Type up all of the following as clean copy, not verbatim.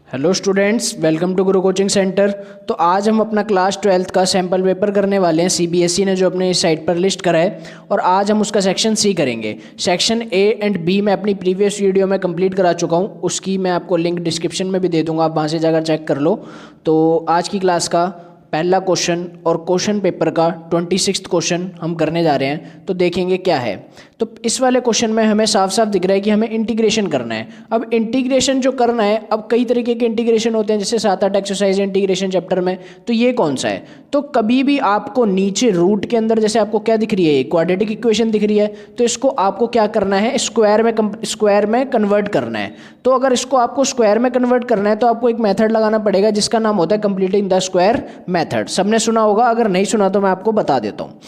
Hello students, welcome to Guru coaching centre. तो आज हम अपना क्लास 12th का सैम्पल पेपर करने वाले हैं। सीबीएसई ने जो अपने इस साइट पर लिस्ट करा है और आज हम उसका सेक्शन सी करेंगे। सेक्शन ए एंड बी मैं अपनी प्रीवियस वीडियो में कंप्लीट करा चुका हूँ, उसकी मैं आपको लिंक डिस्क्रिप्शन में भी दे दूँगा, आप वहाँ से जाकर चेक कर लो। तो आज की क्लास का पहला क्वेश्चन और क्वेश्चन पेपर का 26वां क्वेश्चन हम करने जा रहे हैं। तो देखेंगे क्या है। तो इस वाले क्वेश्चन में हमें साफ साफ दिख रहा है कि हमें इंटीग्रेशन करना है। अब इंटीग्रेशन जो करना है, अब कई तरीके के इंटीग्रेशन होते हैं, जैसे 7-8 एक्सरसाइज इंटीग्रेशन चैप्टर में। तो ये कौन सा है? तो कभी भी आपको नीचे रूट के अंदर जैसे आपको क्या दिख रही है, क्वाड्रेटिक इक्वेशन दिख रही है, तो इसको आपको क्या करना है, स्क्वायर में कन्वर्ट करना है। तो अगर इसको आपको स्क्वायर में कन्वर्ट करना है तो आपको एक मेथड लगाना पड़ेगा जिसका नाम होता है कंप्लीटिंग द स्क्वायर मेथड। सबने सुना होगा, अगर नहीं सुना तो मैं आपको बता देता हूँ।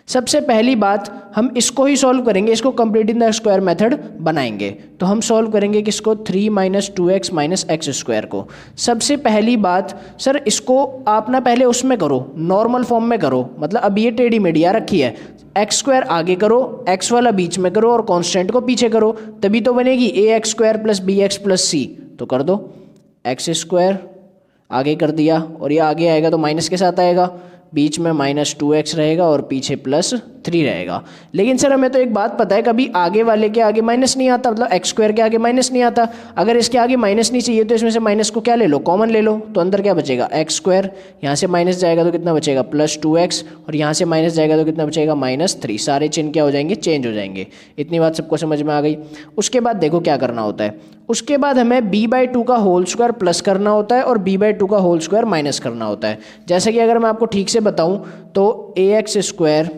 सबसे पहली बात, हम इसको ही सॉल्व करेंगे, इसको कंप्लीटिंग द स्क्वायर मेथड बनाएंगे। तो हम सॉल्व करेंगे किसको, 3 - 2x - x स्क्वायर को। सबसे पहली बात सर, इसको आप ना पहले उसमें करो, नॉर्मल फॉर्म में करो, मतलब अब ये टेढ़ी मेढ़ी रखी है, एक्स स्क्वायर आगे करो, एक्स वाला बीच में करो और कांस्टेंट को पीछे करो, तभी तो बनेगी ax² + bx + c। तो कर दो, एक्स स्क्वायर आगे कर दिया और ये आगे आएगा तो माइनस के साथ आएगा, बीच में -2x रहेगा और पीछे +3 रहेगा। लेकिन सर हमें तो एक बात पता है, कभी आगे वाले के आगे माइनस नहीं आता, मतलब एक्स स्क्वायर के आगे माइनस नहीं आता। अगर इसके आगे माइनस नहीं चाहिए तो इसमें से माइनस को क्या ले लो, कॉमन ले लो। तो अंदर क्या बचेगा, एक्स स्क्वायर, यहाँ से माइनस जाएगा तो कितना बचेगा +2x, और यहाँ से माइनस जाएगा तो कितना बचेगा -3। सारे चिन्ह क्या हो जाएंगे, चेंज हो जाएंगे। इतनी बात सबको समझ में आ गई। उसके बाद देखो क्या करना होता है, उसके बाद हमें b/2 का होल स्क्वायर प्लस करना होता है और b/2 का होल स्क्वायर माइनस करना होता है। जैसे कि अगर मैं आपको ठीक से बताऊं तो ax²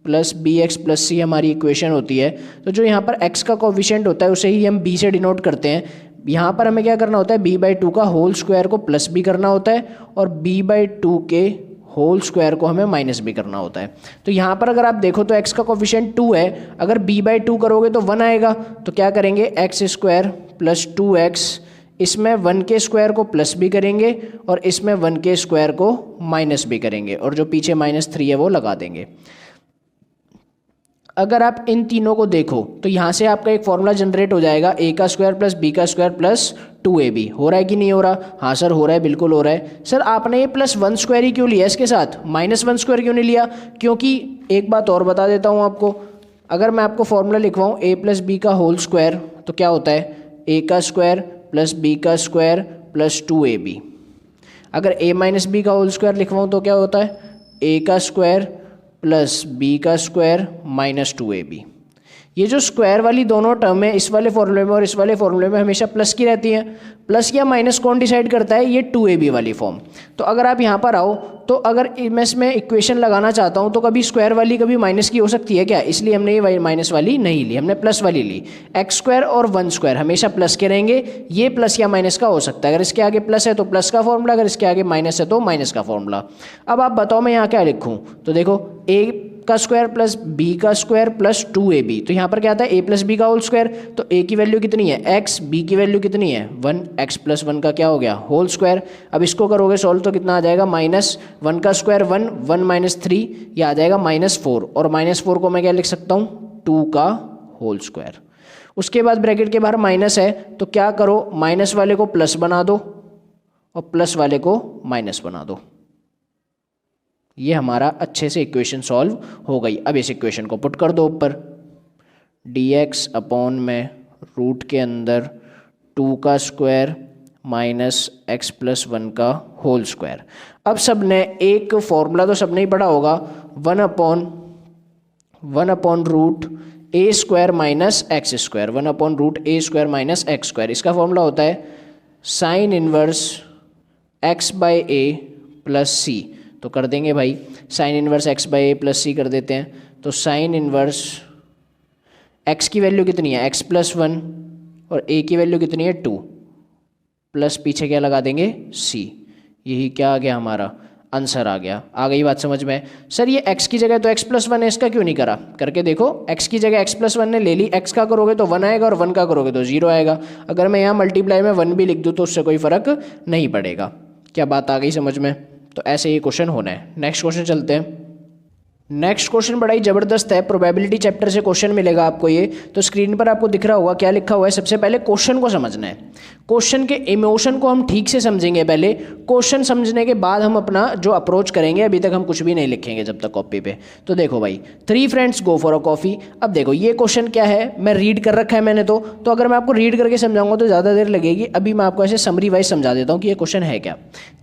+ bx + c हमारी इक्वेशन होती है। तो जो यहाँ पर x का कोफिशिएंट होता है उसे ही हम b से डिनोट करते हैं। यहाँ पर हमें क्या करना होता है, b/2 का होल स्क्वायर को प्लस भी करना होता है और b/2 के होल स्क्वायर को हमें माइनस भी करना होता है। तो यहाँ पर अगर आप देखो तो x का कोफिशिएंट 2 है, अगर b/2 करोगे तो 1 आएगा। तो क्या करेंगे, x² + 2x, इसमें 1 के स्क्वायर को प्लस भी करेंगे और इसमें 1 के स्क्वायर को माइनस भी करेंगे और जो पीछे -3 है वो लगा देंगे। अगर आप इन तीनों को देखो तो यहाँ से आपका एक फॉर्मूला जनरेट हो जाएगा, a² + b² + 2ab। हो रहा है कि नहीं हो रहा? हाँ सर हो रहा है, बिल्कुल हो रहा है। सर आपने ये +1² ही क्यों लिया इसके साथ, -1² क्यों नहीं लिया? क्योंकि एक बात और बता देता हूँ आपको, अगर मैं आपको फॉर्मूला लिखवाऊँ a + b का होल स्क्वायर तो क्या होता है, a² + b² + 2ab। अगर a - b का होल स्क्वायर लिखवाऊँ तो क्या होता है, a² + b² - 2ab। ये जो स्क्वायर वाली दोनों टर्म है, इस वाले फॉर्मूले में और इस वाले फॉर्मूले में हमेशा प्लस की रहती है। प्लस या माइनस कौन डिसाइड करता है, ये 2ab वाली फॉर्म। तो अगर आप यहाँ पर आओ तो अगर मैं इसमें इक्वेशन लगाना चाहता हूँ तो कभी स्क्वायर वाली कभी माइनस की हो सकती है क्या, इसलिए हमने ये माइनस वाली नहीं ली, हमने प्लस वाली ली। x² और 1² हमेशा प्लस के रहेंगे, ये प्लस या माइनस का हो सकता है। अगर इसके आगे प्लस है तो प्लस का फॉर्मूला, अगर इसके आगे माइनस है तो माइनस का फॉर्मूला। अब आप बताओ मैं यहाँ क्या लिखूँ, तो देखो a² + b² + 2ab। तो यहाँ पर क्या आता है, a + b का होल स्क्वायर, तो a की वैल्यू कितनी है x, b की वैल्यू कितनी है 1, x + 1 का क्या हो गया होल स्क्वायर। अब इसको करोगे सॉल्व तो कितना आ जाएगा, -1 का स्क्वायर 1, 1 - 3, ये आ जाएगा -4, और -4 को मैं क्या लिख सकता हूँ, 2 का होल स्क्वायर। उसके बाद ब्रैकेट के बाहर माइनस है तो क्या करो, माइनस वाले को प्लस बना दो और प्लस वाले को माइनस बना दो। ये हमारा अच्छे से इक्वेशन सॉल्व हो गई। अब इस इक्वेशन को पुट कर दो ऊपर, dx/में रूट के अंदर 2 का स्क्वायर -x + 1 का होल स्क्वायर। अब सबने एक फॉर्मूला तो सबने ही पढ़ा होगा, 1/√a² - x², 1/√a² - x²। इसका फॉर्मूला होता है sin 1 x/a + c। तो कर देंगे भाई, sin 1 x/a + c कर देते हैं। तो sin 1 x की वैल्यू कितनी है, x + 1, और a की वैल्यू कितनी है 2, प्लस पीछे क्या लगा देंगे c। यही क्या आ गया, हमारा आंसर आ गया। आ गई बात समझ में? सर ये x की जगह तो x + 1 है, इसका क्यों नहीं करा? करके देखो, x की जगह x + 1 ने ले ली, x का करोगे तो 1 आएगा और 1 का करोगे तो 0 आएगा। अगर मैं यहाँ मल्टीप्लाई में 1 भी लिख दूँ तो उससे कोई फ़र्क नहीं पड़ेगा। क्या बात आ गई समझ में? तो ऐसे ही क्वेश्चन होना है। नेक्स्ट क्वेश्चन चलते हैं। नेक्स्ट क्वेश्चन बड़ा ही ज़बरदस्त है, प्रोबेबिलिटी चैप्टर से क्वेश्चन मिलेगा आपको ये। तो स्क्रीन पर आपको दिख रहा होगा क्या लिखा हुआ है। सबसे पहले क्वेश्चन को समझना है, क्वेश्चन के इमोशन को हम ठीक से समझेंगे पहले, क्वेश्चन समझने के बाद हम अपना जो अप्रोच करेंगे। अभी तक हम कुछ भी नहीं लिखेंगे जब तक कॉपी पे। तो देखो भाई, 3 friends go for a coffee. अब देखो ये क्वेश्चन क्या है, मैं रीड कर रखा है मैंने तो अगर मैं आपको रीड करके समझाऊंगा तो ज़्यादा देर लगेगी। अभी मैं आपको ऐसे समरी वाइज समझा देता हूँ कि ये क्वेश्चन है क्या।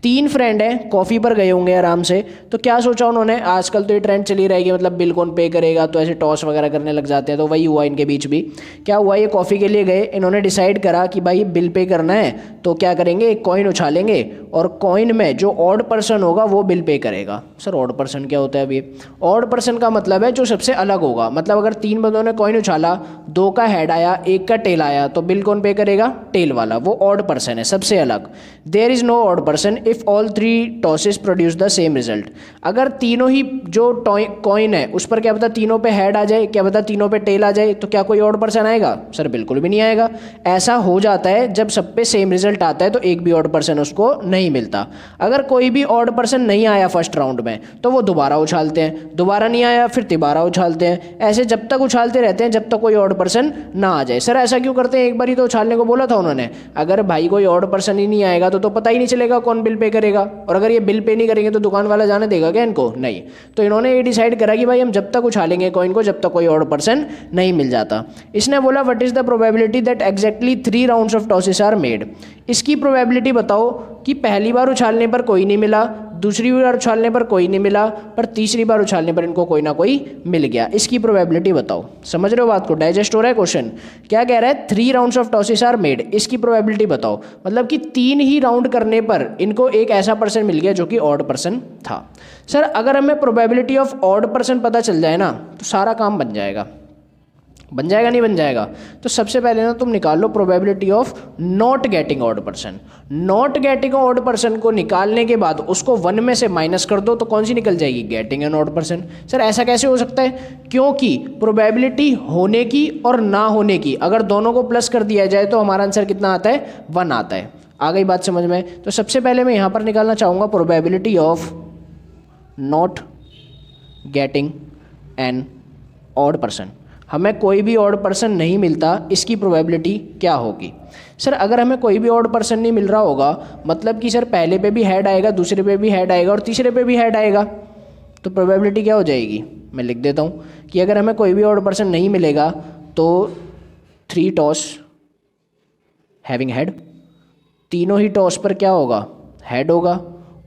3 फ्रेंड हैं, कॉफ़ी पर गए होंगे आराम से। तो क्या सोचा उन्होंने, आजकल तो ये ट्रेंड चली रहेगी, मतलब बिल कौन पे करेगा, तो ऐसे टॉस वगैरह करने लग जाते हैं। तो वही हुआ इनके बीच भी। क्या हुआ, ये कॉफ़ी के लिए गए, इन्होंने डिसाइड करा कि भाई बिल पे करना है, तो क्या करेंगे, एक कॉइन उछालेंगे और कॉइन में जो ऑड पर्सन होगा वो बिल पे करेगा। सर ऑड पर्सन क्या होता है अभी? ऑड पर्सन का मतलब है जो सबसे अलग होगा। मतलब अगर 3 बंदों ने कॉइन उछाला, 2 का हेड आया, 1 का टेल आया, तो बिल कौन पे करेगा? टेल वाला, वो ऑड पर्सन है, सबसे अलग। There is no odd person if all 3 tosses produce the same result. अगर तीनों ही जो कॉइन है उस पर क्या पता तीनों पे हेड आ जाए, क्या पता तीनों पे टेल आ जाए, तो क्या कोई ऑड पर्सन आएगा? सर बिल्कुल भी नहीं आएगा। ऐसा हो जाता है जब सब पे सेम रिजल्ट आता है तो एक भी ऑड पर्सन उसको नहीं मिलता। अगर कोई भी ऑड पर्सन नहीं आया फर्स्ट राउंड में तो वो दोबारा उछालते हैं, दोबारा नहीं आया फिर तिबारा उछालते हैं, ऐसे जब तक उछालते रहते हैं जब तक कोई ऑड पर्सन ना आ जाए। सर ऐसा क्यों करते हैं? एक बार ही तो उछालने को बोला था उन्होंने। अगर भाई कोई ऑड पर्सन ही नहीं आएगा तो पता ही नहीं चलेगा कौन बिल पे करेगा, और अगर ये बिल पे नहीं करेंगे तो दुकान वाला जाने देगा क्या इनको? नहीं। तो इन्होंने ये डिसाइड करा कि भाई हम जब तक उछालेंगे कॉइन को जब तक कोई ऑड पर्सन नहीं मिल जाता। इसने बोला what is the probability that exactly 3 rounds of tosses are made. इसकी प्रोबेबिलिटी बताओ कि पहली बार उछालने पर कोई नहीं मिला, दूसरी बार उछालने पर कोई नहीं मिला, पर तीसरी बार उछालने पर इनको कोई ना कोई मिल गया। इसकी प्रोबेबिलिटी बताओ। समझ रहे हो बात को? डाइजेस्ट हो रहा है क्वेश्चन? क्या कह रहा है? 3 rounds of tosses are made, इसकी प्रोबेबिलिटी बताओ। मतलब कि 3 ही राउंड करने पर इनको एक ऐसा पर्सन मिल गया जो कि ऑड पर्सन था। सर अगर हमें प्रोबेबिलिटी ऑफ ऑड पर्सन पता चल जाए ना तो सारा काम बन जाएगा। बन जाएगा नहीं बन जाएगा? तो सबसे पहले ना तुम निकाल लो probability of not getting odd person. Not getting odd person को निकालने के बाद उसको 1 में से माइनस कर दो तो कौन सी निकल जाएगी? Getting an odd person. Sir ऐसा कैसे हो सकता है? क्योंकि प्रोबेबिलिटी होने की और ना होने की अगर दोनों को प्लस कर दिया जाए तो हमारा आंसर कितना आता है? 1 आता है। आ गई बात समझ में? तो सबसे पहले मैं यहाँ पर निकालना चाहूँगा probability of not getting an odd person. हमें कोई भी ऑड पर्सन नहीं मिलता, इसकी प्रोबेबिलिटी क्या होगी? सर अगर हमें कोई भी ऑड पर्सन नहीं मिल रहा होगा मतलब कि सर पहले पे भी हेड आएगा, दूसरे पे भी हेड आएगा और तीसरे पे भी हेड आएगा, तो प्रोबेबिलिटी क्या हो जाएगी? मैं लिख देता हूँ कि अगर हमें कोई भी ऑड पर्सन नहीं मिलेगा तो 3 टॉस हैविंग हेड, तीनों ही टॉस पर क्या होगा? हेड होगा,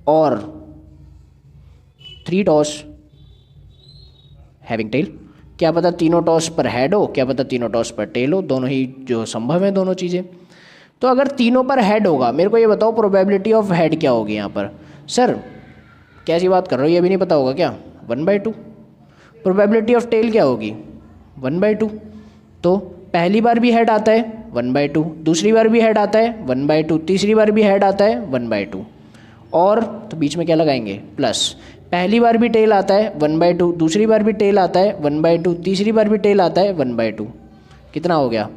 और 3 टॉस हैविंग टेल, क्या पता तीनों टॉस पर हेड हो, क्या पता तीनों टॉस पर टेल हो, दोनों ही जो संभव है दोनों चीज़ें। तो अगर तीनों पर हेड होगा, मेरे को ये बताओ प्रोबेबिलिटी ऑफ हेड क्या होगी यहाँ पर? सर कैसी बात कर रहे हो, ये भी नहीं पता होगा क्या? 1/2। प्रोबेबिलिटी ऑफ टेल क्या होगी? 1/2। तो पहली बार भी हेड आता है 1/2, दूसरी बार भी हेड आता है 1/2, तीसरी बार भी हेड आता है 1/2, और तो बीच में क्या लगाएंगे? प्लस। पहली बार भी टेल आता है 1/2, दूसरी बार भी टेल आता है 1/2, तीसरी बार भी टेल आता है 1/2। कितना हो गया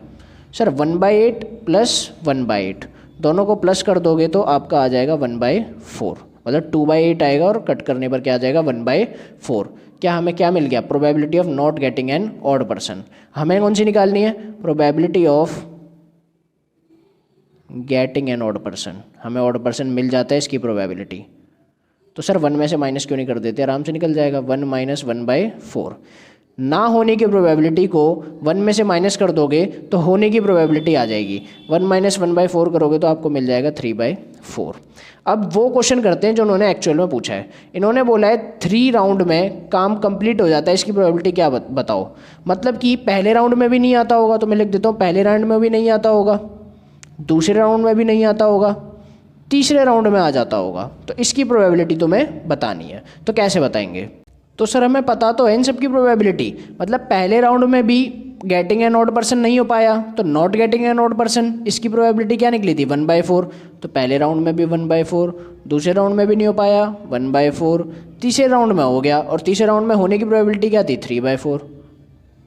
सर? 1/8 प्लस 1/8, दोनों को प्लस कर दोगे तो आपका आ जाएगा 1/4, मतलब 2/8 आएगा और कट करने पर क्या आ जाएगा? 1/4। क्या हमें क्या मिल गया? Probability of not getting an odd person. हमें कौन सी निकालनी है? Probability of getting an odd person. हमें ऑड पर्सन मिल जाता है, इसकी प्रोबेबिलिटी। तो सर 1 में से माइनस क्यों नहीं कर देते? आराम से निकल जाएगा। 1 - 1/4। ना होने की प्रोबेबिलिटी को 1 में से माइनस कर दोगे तो होने की प्रोबेबिलिटी आ जाएगी। 1 - 1/4 करोगे तो आपको मिल जाएगा 3/4। अब वो क्वेश्चन करते हैं जो उन्होंने एक्चुअल में पूछा है। इन्होंने बोला है 3 राउंड में काम कंप्लीट हो जाता है, इसकी प्रोबेबिलिटी क्या बताओ? मतलब कि पहले राउंड में भी नहीं आता होगा, तो मैं लिख देता हूँ पहले राउंड में भी नहीं आता होगा, दूसरे राउंड में भी नहीं आता होगा, तीसरे राउंड में आ जाता होगा। तो इसकी प्रोबेबिलिटी तुम्हें बतानी है। तो कैसे बताएंगे? तो सर हमें पता तो है इन सब की प्रोबेबिलिटी। मतलब पहले राउंड में भी गेटिंग एन ऑड पर्सन नहीं हो पाया तो not getting an odd person, इसकी प्रोबेबिलिटी क्या निकली थी? 1/4। तो पहले राउंड में भी 1/4, दूसरे राउंड में भी नहीं हो पाया 1/4, तीसरे राउंड में हो गया, और तीसरे राउंड में होने की प्रोबेबिलिटी क्या थी? 3/4।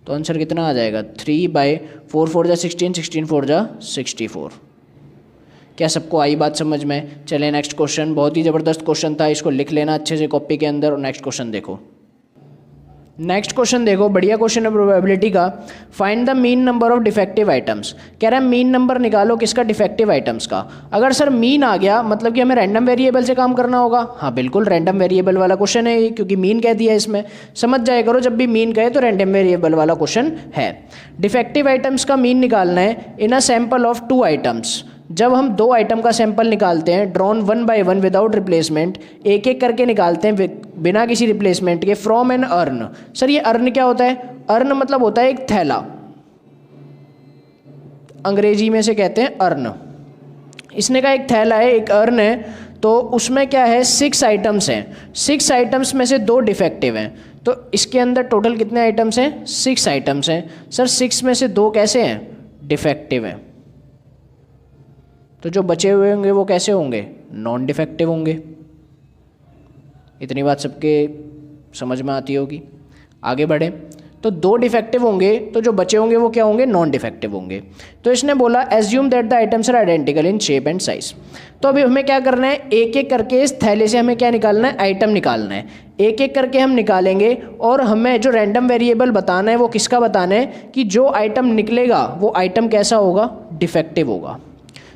तो आंसर कितना आ जाएगा? 3/4, 4 जा 16, 16 4 जा 64। क्या सबको आई बात समझ में? चले नेक्स्ट क्वेश्चन। बहुत ही ज़बरदस्त क्वेश्चन था, इसको लिख लेना अच्छे से कॉपी के अंदर। और नेक्स्ट क्वेश्चन देखो। नेक्स्ट क्वेश्चन देखो, बढ़िया क्वेश्चन है प्रोबेबिलिटी का। Find the mean number of defective items. कह रहा है मीन नंबर निकालो किसका, डिफेक्टिव आइटम्स का। अगर सर मीन आ गया मतलब कि हमें रैंडम वेरिएबल से काम करना होगा। हाँ बिल्कुल, रैंडम वेरिएबल वाला क्वेश्चन है ये, क्योंकि मीन कह दिया इसमें। समझ जाया करो, जब भी मीन कहे तो रैंडम वेरिएबल वाला क्वेश्चन है। डिफेक्टिव आइटम्स का मीन निकालना है इन अ सैंपल ऑफ 2 आइटम्स। जब हम 2 आइटम का सैंपल निकालते हैं, ड्रॉन 1 by 1 विदाउट रिप्लेसमेंट, एक एक करके निकालते हैं बिना किसी रिप्लेसमेंट के, फ्रॉम एन अर्न। सर ये अर्न क्या होता है? अर्न मतलब होता है एक थैला, अंग्रेजी में से कहते हैं अर्न। इसने का एक थैला है, एक अर्न है, तो उसमें क्या है 6 आइटम्स हैं। 6 आइटम्स में से 2 डिफेक्टिव हैं, तो इसके अंदर टोटल कितने आइटम्स हैं? 6 आइटम्स हैं। सर 6 में से 2 कैसे हैं? डिफेक्टिव हैं। तो जो बचे हुए होंगे वो कैसे होंगे? नॉन डिफेक्टिव होंगे। इतनी बात सबके समझ में आती होगी। आगे बढ़े तो 2 डिफेक्टिव होंगे, तो जो बचे होंगे वो क्या होंगे? नॉन डिफेक्टिव होंगे। तो इसने बोला assume that the items are identical in shape and size. तो अभी हमें क्या करना है, एक एक करके इस थैले से हमें क्या निकालना है? आइटम निकालना है। एक एक करके हम निकालेंगे और हमें जो रैंडम वेरिएबल बताना है वो किसका बताना है कि जो आइटम निकलेगा वो आइटम कैसा होगा? डिफेक्टिव होगा।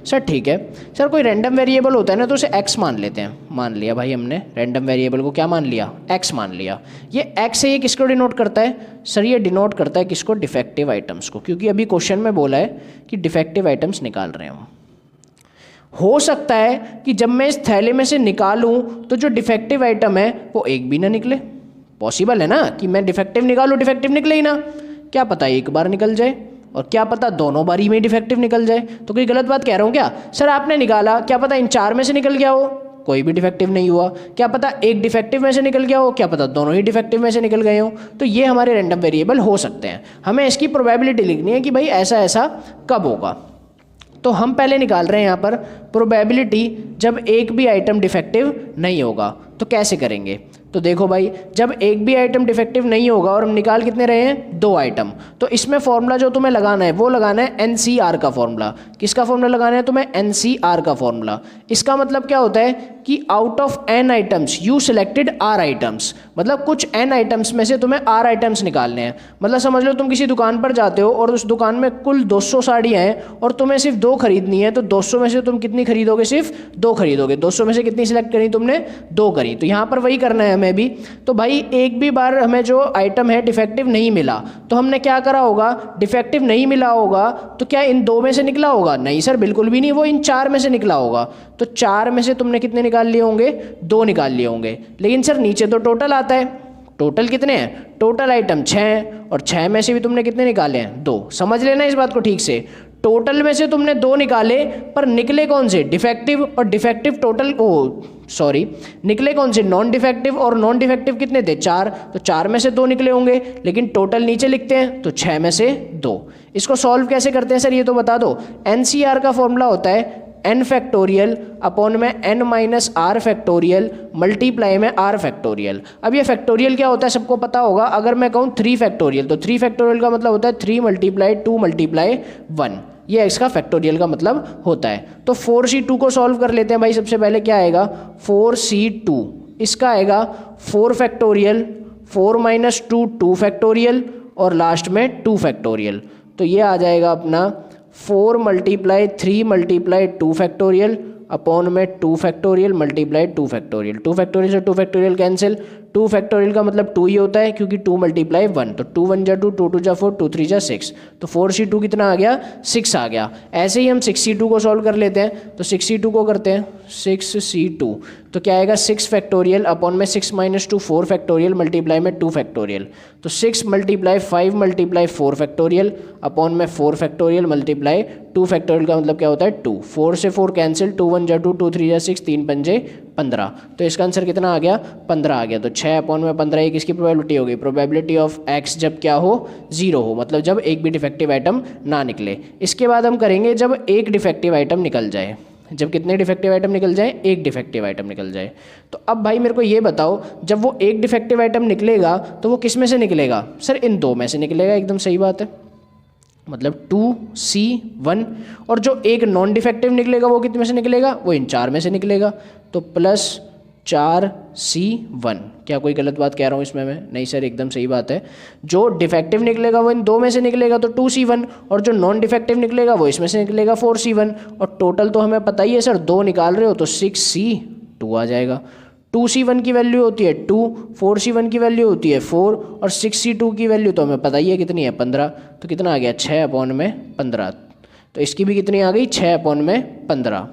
सर ठीक है। सर कोई रैंडम वेरिएबल होता है ना, तो उसे x मान लेते हैं। मान लिया भाई हमने रैंडम वेरिएबल को क्या मान लिया? x मान लिया। ये x है, ये किसको डिनोट करता है? सर ये डिनोट करता है किसको? डिफेक्टिव आइटम्स को, क्योंकि अभी क्वेश्चन में बोला है कि डिफेक्टिव आइटम्स निकाल रहे हैं हम। हो सकता है कि जब मैं इस थैले में से निकालूं तो जो डिफेक्टिव आइटम है वो एक भी ना निकले। पॉसिबल है ना कि मैं डिफेक्टिव निकालूं, डिफेक्टिव निकले ही ना। क्या पता एक बार निकल जाए, और क्या पता दोनों बारी में डिफेक्टिव निकल जाए। तो कोई गलत बात कह रहा हूँ क्या? सर आपने निकाला, क्या पता इन 4 में से निकल गया हो, कोई भी डिफेक्टिव नहीं हुआ। क्या पता एक डिफेक्टिव में से निकल गया हो, क्या पता दोनों ही डिफेक्टिव में से निकल गए हो। तो ये हमारे रैंडम वेरिएबल हो सकते हैं। हमें इसकी प्रोबेबिलिटी लिखनी है कि भाई ऐसा ऐसा कब होगा। तो हम पहले निकाल रहे हैं यहाँ पर प्रोबेबिलिटी जब एक भी आइटम डिफेक्टिव नहीं होगा। तो कैसे करेंगे? तो देखो भाई, जब एक भी आइटम डिफेक्टिव नहीं होगा और हम निकाल कितने रहे हैं? 2 आइटम, तो इसमें फॉर्मूला जो तुम्हें लगाना है वो लगाना है NCR का फॉर्मूला। किसका फॉर्मूला लगाना है तुम्हें? NCR का फॉर्मूला। इसका मतलब क्या होता है कि out of n items you selected R items, मतलब कुछ n आइटम्स में से तुम्हें R आइटम्स निकालने हैं। मतलब समझ लो तुम किसी दुकान पर जाते हो और उस दुकान में कुल 200 साड़ियाँ हैं और तुम्हें सिर्फ 2 खरीदनी है, तो 200 में से तुम कितनी खरीदोगे? सिर्फ 2 खरीदोगे। 200 में से कितनी सिलेक्ट करी तुमने? 2 करी। तो यहाँ पर वही करना है हमें भी। तो भाई एक भी बार हमें जो आइटम है डिफेक्टिव नहीं मिला, तो हमने क्या करा होगा? डिफेक्टिव नहीं मिला होगा तो क्या इन 2 में से निकला होगा? नहीं सर बिल्कुल भी नहीं, वो इन 4 में से निकला होगा। तो 4 में से तुमने कितने निकाल लिए होंगे? 2 निकाल लिए होंगे। लेकिन सर नीचे तो टोटल आता है, टोटल कितने हैं? टोटल आइटम 6 हैं, और 6 में से भी तुमने कितने निकाले हैं? 2। समझ लेना इस बात को ठीक से। टोटल में से तुमने 2 निकाले, पर निकले कौन से? डिफेक्टिव। और डिफेक्टिव टोटल निकले कौन से? Non defective. और नॉन डिफेक्टिव कितने थे? 4। तो 4 में से 2 निकले होंगे, लेकिन टोटल नीचे लिखते हैं तो 6 में से 2। इसको सॉल्व कैसे करते हैं सर ये तो बता दो। NCR का फॉर्मूला होता है n फैक्टोरियल अपॉन में n minus r factorial multiply में r फैक्टोरियल। अब ये फैक्टोरियल क्या होता है सबको पता होगा। अगर मैं कहूँ 3 फैक्टोरियल, तो 3 फैक्टोरियल का मतलब होता है 3 × 2 × 1। ये इसका फैक्टोरियल का मतलब होता है। तो 4c2 को सॉल्व कर लेते हैं भाई। सबसे पहले क्या आएगा? 4c2, इसका आएगा 4 फैक्टोरियल, 4 - 2 2 फैक्टोरियल, और लास्ट में 2 फैक्टोरियल। तो ये आ जाएगा अपना 4 × 3 × 2 फैक्टोरियल अपॉन में 2 फैक्टोरियल मल्टीप्लाई 2 फैक्टोरियल। 2 फैक्टोरियल से 2 फैक्टोरियल कैंसिल। 2 फैक्टोरियल का मतलब 2 ही होता है, क्योंकि 2 × 1, तो 2 1 × 2, 2 2 × 4, 2 3 × 6। तो 4c2 कितना आ गया? 6 आ गया। ऐसे ही हम 6c2 को सॉल्व कर लेते हैं। तो 6c2 को करते हैं 6c2, तो क्या आएगा? 6 फैक्टोरियल अपॉन में 6 - 2 4 फैक्टोरियल मल्टीप्लाई में 2 फैक्टोरियल। तो 6 × 5 × 4 फैक्टोरियल अपॉन में 4 फैक्टोरियल मल्टीप्लाई 2 फैक्टोरियल का मतलब क्या होता है? 2। 4 से 4 कैंसिल, 2 1 × 2, 2 3 × 6, 3 5 15। तो इसका आंसर कितना आ गया? 15 आ गया। तो 6 अपॉन में 15 ये किसकी प्रोबेबिलिटी होगी? प्रोबेबिलिटी ऑफ x जब क्या हो? 0 हो, मतलब जब एक भी डिफेक्टिव आइटम ना निकले। इसके बाद हम करेंगे जब एक डिफेक्टिव आइटम निकल जाए। जब कितने डिफेक्टिव आइटम निकल जाए? एक डिफेक्टिव आइटम निकल जाए। तो अब भाई मेरे को ये बताओ, जब वो एक डिफेक्टिव आइटम निकलेगा तो वो किस में से निकलेगा? सर इन 2 में से निकलेगा। एकदम सही बात है, मतलब 2c1। और जो एक नॉन डिफेक्टिव निकलेगा वो कितने में से निकलेगा? वो इन 4 में से निकलेगा। तो प्लस 4C1। क्या कोई गलत बात कह रहा हूँ इसमें मैं? नहीं सर, एकदम सही बात है। जो डिफेक्टिव निकलेगा वो इन दो में से निकलेगा तो 2C1, और जो नॉन डिफेक्टिव निकलेगा वो इसमें से निकलेगा 4C1। और टोटल तो हमें पता ही है सर, 2 निकाल रहे हो तो 6C2 आ जाएगा। 2C1 की वैल्यू होती है 2, 4C1 की वैल्यू होती है 4, और 6C2 की वैल्यू तो हमें पता ही है कितनी है, 15। तो कितना आ गया, 6/15। तो इसकी भी कितनी आ गई, 6/15।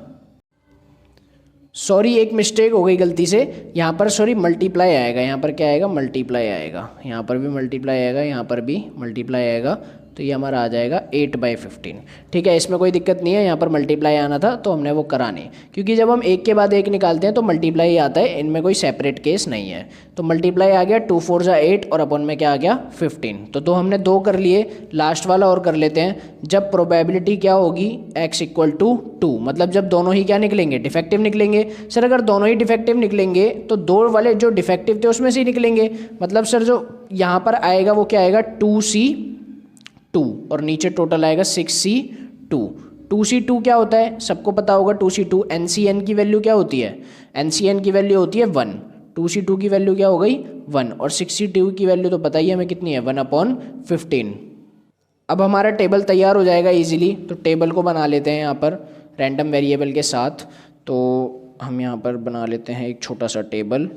सॉरी, एक मिस्टेक हो गई गलती से, यहाँ पर सॉरी मल्टीप्लाई आएगा, यहाँ पर क्या आएगा, मल्टीप्लाई आएगा। यहाँ पर भी मल्टीप्लाई आएगा, यहाँ पर भी मल्टीप्लाई आएगा, तो ये हमारा आ जाएगा 8/15। ठीक है, इसमें कोई दिक्कत नहीं है, यहाँ पर मल्टीप्लाई आना था तो हमने वो करा नहीं, क्योंकि जब हम एक के बाद एक निकालते हैं तो मल्टीप्लाई आता है, इनमें कोई सेपरेट केस नहीं है। तो मल्टीप्लाई आ गया, 2 4 जा 8 और अपन में क्या आ गया, 15। तो दो हमने दो कर लिए, लास्ट वाला और कर लेते हैं। जब प्रोबेबिलिटी क्या होगी, x = 2, मतलब जब दोनों ही क्या निकलेंगे, डिफेक्टिव निकलेंगे। सर अगर दोनों ही डिफेक्टिव निकलेंगे तो दो वाले जो डिफेक्टिव थे उसमें से ही निकलेंगे, मतलब सर जो यहाँ पर आएगा वो क्या आएगा, 2C2, और नीचे टोटल आएगा 6C2। 2C2 क्या होता है, सबको पता होगा। 2C2 NCN की वैल्यू क्या होती है, NCN की वैल्यू होती है 1। 2C2 की वैल्यू क्या हो गई, 1, और 6C2 की वैल्यू तो पता ही है हमें कितनी है, 1/15। अब हमारा टेबल तैयार हो जाएगा इजीली। तो टेबल को बना लेते हैं यहाँ पर रैंडम वेरिएबल के साथ। तो हम यहाँ पर बना लेते हैं एक छोटा सा टेबल,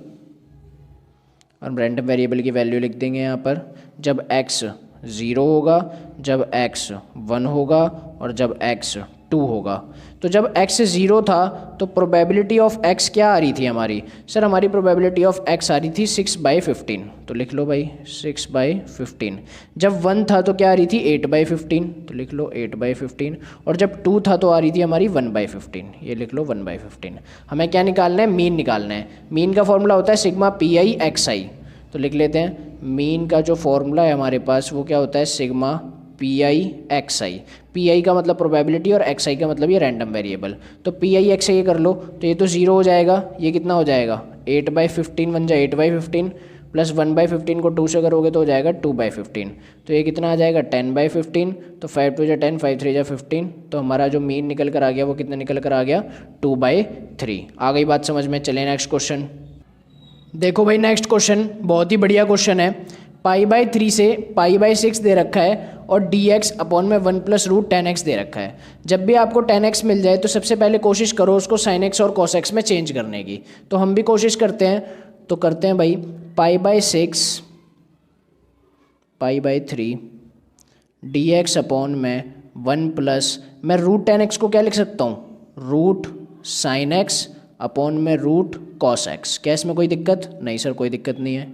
और रैंडम वेरिएबल की वैल्यू लिख देंगे यहाँ पर। जब x 0 होगा, जब x 1 होगा, और जब x 2 होगा। तो जब x 0 था तो प्रोबेबिलिटी ऑफ x क्या आ रही थी हमारी, सर हमारी प्रोबेबिलिटी ऑफ x आ रही थी 6/15। तो लिख लो भाई 6/15। जब 1 था तो क्या आ रही थी, 8/15। तो लिख लो 8/15। और जब 2 था तो आ रही थी हमारी 1/15। ये लिख लो 1/15। हमें क्या निकालना है, मीन निकालना है। मीन का फॉर्मूला होता है सिग्मा PI/XI। तो लिख लेते हैं, मीन का जो फॉर्मूला है हमारे पास वो क्या होता है, सिग्मा PI/XI। PI का मतलब प्रोबेबिलिटी और XI का मतलब ये रैंडम वेरिएबल। तो PI/XI कर लो, तो ये तो 0 हो जाएगा, ये कितना हो जाएगा, 8/15 बन जाए 8/15, प्लस 1/15 को 2 से करोगे तो हो जाएगा 2/15। तो ये कितना आ जाएगा, 10/15। तो 5 2 जा 10, 5 3 जा 15। तो हमारा जो मीन निकल कर आ गया वो कितना निकल कर आ गया, 2/3। आ गई बात समझ में? चले नेक्स्ट क्वेश्चन। देखो भाई नेक्स्ट क्वेश्चन बहुत ही बढ़िया क्वेश्चन है। π/3 से π/6 दे रखा है और dx अपॉन में 1 + √10x दे रखा है। जब भी आपको 10x मिल जाए तो सबसे पहले कोशिश करो उसको sin x और cos x में चेंज करने की। तो हम भी कोशिश करते हैं, तो करते हैं भाई π/6 π/3 dx अपॉन में 1 + मैं √10x को क्या लिख सकता हूँ, √sin x अपॉन में √cos x। क्या इसमें कोई दिक्कत? नहीं सर, कोई दिक्कत नहीं है।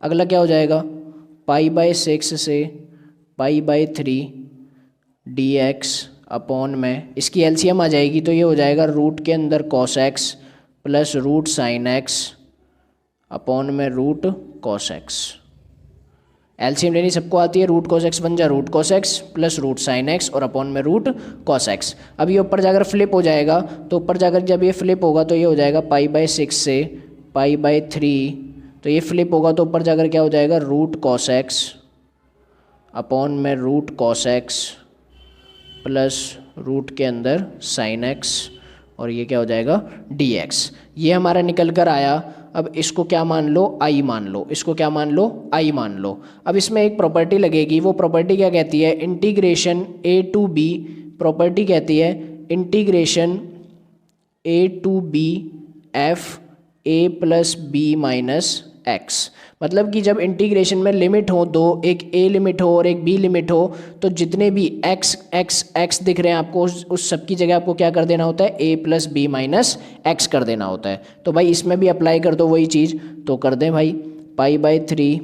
अगला क्या हो जाएगा, π/6 से π/3 dx अपॉन में, इसकी एलसीएम आ जाएगी तो ये हो जाएगा रूट के अंदर cos x plus √sin x upon में √cos x। एलसीएम लेनी सबको आती है, √cos x बन जा √cos x plus √sin x और अपॉन में √cos x। अब ये ऊपर जाकर फ्लिप हो जाएगा, तो ऊपर जाकर जब ये फ्लिप होगा तो ये हो जाएगा π/6 से π/3, तो ये फ्लिप होगा तो ऊपर जाकर क्या हो जाएगा, √cos x अपॉन में √cos x प्लस रूट के अंदर sin x, और ये क्या हो जाएगा, dx। ये हमारा निकल कर आया। अब इसको क्या मान लो, i मान लो, इसको क्या मान लो, i मान लो। अब इसमें एक प्रॉपर्टी लगेगी, वो प्रॉपर्टी क्या कहती है, integration a to b। Property कहती है integration a to b f a + b - x। मतलब कि जब इंटीग्रेशन में लिमिट हो दो, एक a लिमिट हो और एक b लिमिट हो, तो जितने भी x x x दिख रहे हैं आपको उस सब की जगह आपको क्या कर देना होता है, a + b - x कर देना होता है। तो भाई इसमें भी अप्लाई कर दो वही चीज़। तो कर दें भाई π/3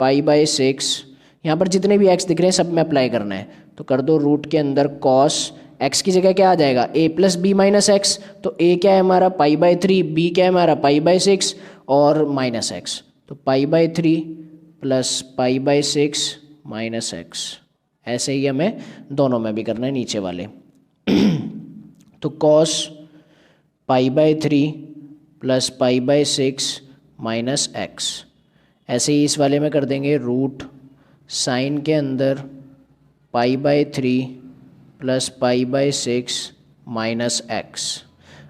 π/6, यहाँ पर जितने भी x दिख रहे हैं सब में अप्लाई करना है। तो कर दो रूट के अंदर cos x की जगह क्या आ जाएगा, a + b - x। तो a क्या है हमारा π/3, b क्या है हमारा π/6 और -x। तो π/3 + π/6 - x। ऐसे ही हमें दोनों में भी करना है नीचे वाले। तो cos π/3 + π/6 - x। ऐसे ही इस वाले में कर देंगे रूट साइन के अंदर π/3 + π/6 - x।